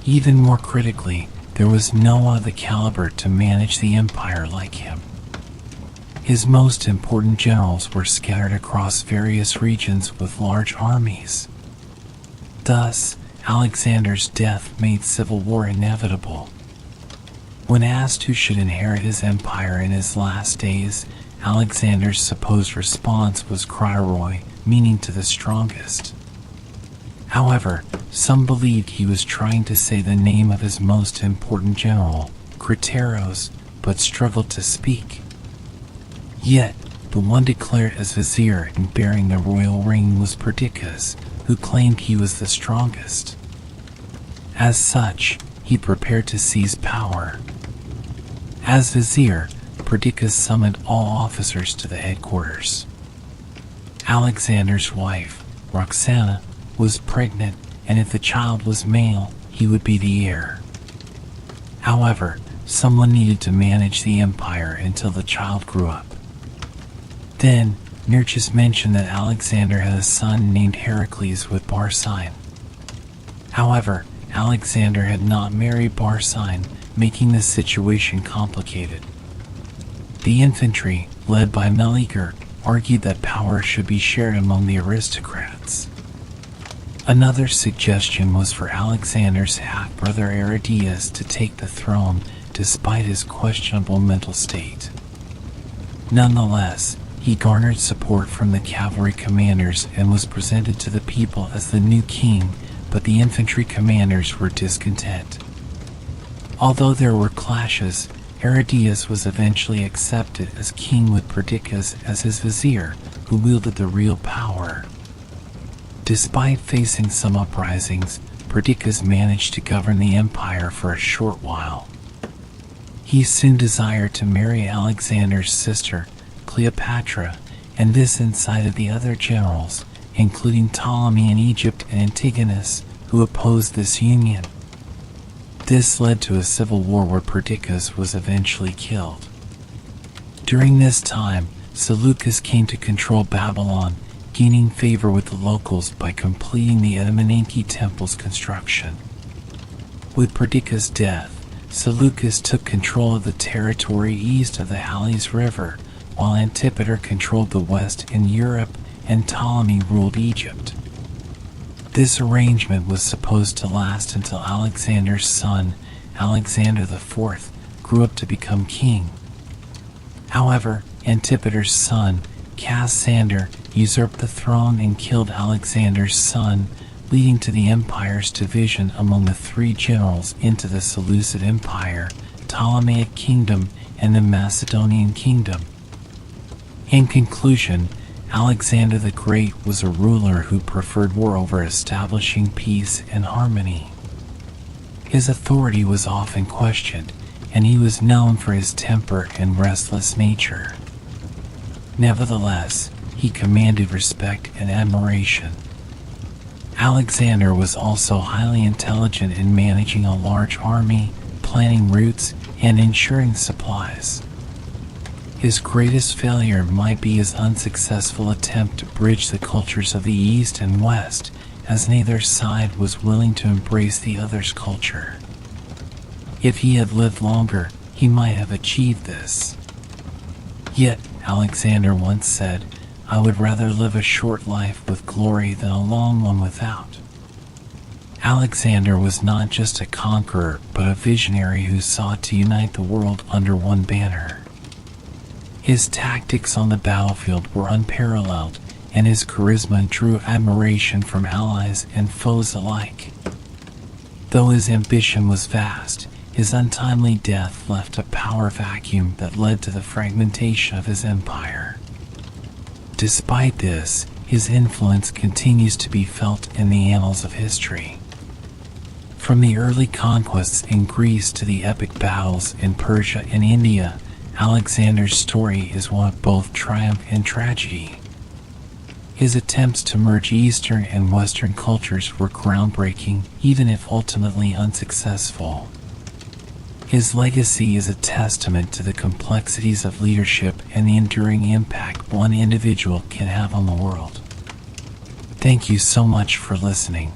Even more critically, there was no one of the caliber to manage the empire like him. His most important generals were scattered across various regions with large armies. Thus, Alexander's death made civil war inevitable. When asked who should inherit his empire in his last days, Alexander's supposed response was Kryroi, meaning to the strongest. However, some believed he was trying to say the name of his most important general, Crateros, but struggled to speak. Yet, the one declared as vizier and bearing the royal ring was Perdiccas, who claimed he was the strongest. As such, he prepared to seize power. As vizier, Perdiccas summoned all officers to the headquarters. Alexander's wife, Roxana, was pregnant, and if the child was male, he would be the heir. However, someone needed to manage the empire until the child grew up. Then, Nearchus mentioned that Alexander had a son named Heracles with Barcine. However, Alexander had not married Barcine, making the situation complicated. The infantry, led by Meleager, argued that power should be shared among the aristocrats. Another suggestion was for Alexander's half-brother Aridaeus to take the throne despite his questionable mental state. Nonetheless, he garnered support from the cavalry commanders and was presented to the people as the new king, but the infantry commanders were discontent. Although there were clashes, Aridaeus was eventually accepted as king with Perdiccas as his vizier, who wielded the real power. Despite facing some uprisings, Perdiccas managed to govern the empire for a short while. He soon desired to marry Alexander's sister, Cleopatra, and this incited the other generals, including Ptolemy in Egypt and Antigonus, who opposed this union. This led to a civil war where Perdiccas was eventually killed. During this time, Seleucus came to control Babylon, gaining favor with the locals by completing the Etemenanke temple's construction. With Perdiccas' death, Seleucus took control of the territory east of the Halys River, while Antipater controlled the west in Europe and Ptolemy ruled Egypt. This arrangement was supposed to last until Alexander's son, Alexander IV, grew up to become king. However, Antipater's son, Cassander, usurped the throne and killed Alexander's son, leading to the empire's division among the three generals into the Seleucid Empire, Ptolemaic Kingdom, and the Macedonian Kingdom. In conclusion, Alexander the Great was a ruler who preferred war over establishing peace and harmony. His authority was often questioned, and he was known for his temper and restless nature. Nevertheless, he commanded respect and admiration. Alexander was also highly intelligent in managing a large army, planning routes, and ensuring supplies. His greatest failure might be his unsuccessful attempt to bridge the cultures of the East and West, as neither side was willing to embrace the other's culture. If he had lived longer, he might have achieved this. Yet, Alexander once said, "I would rather live a short life with glory than a long one without." Alexander was not just a conqueror, but a visionary who sought to unite the world under one banner. His tactics on the battlefield were unparalleled, and his charisma drew admiration from allies and foes alike. Though his ambition was vast, his untimely death left a power vacuum that led to the fragmentation of his empire. Despite this, his influence continues to be felt in the annals of history. From the early conquests in Greece to the epic battles in Persia and India, Alexander's story is one of both triumph and tragedy. His attempts to merge Eastern and Western cultures were groundbreaking, even if ultimately unsuccessful. His legacy is a testament to the complexities of leadership and the enduring impact one individual can have on the world. Thank you so much for listening.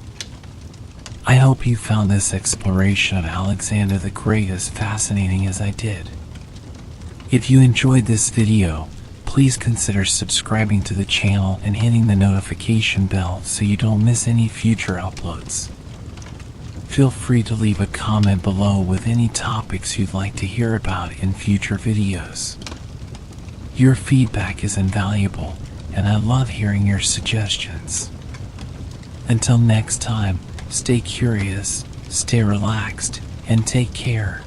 I hope you found this exploration of Alexander the Great as fascinating as I did. If you enjoyed this video, please consider subscribing to the channel and hitting the notification bell so you don't miss any future uploads. Feel free to leave a comment below with any topics you'd like to hear about in future videos. Your feedback is invaluable, and I love hearing your suggestions. Until next time, stay curious, stay relaxed, and take care.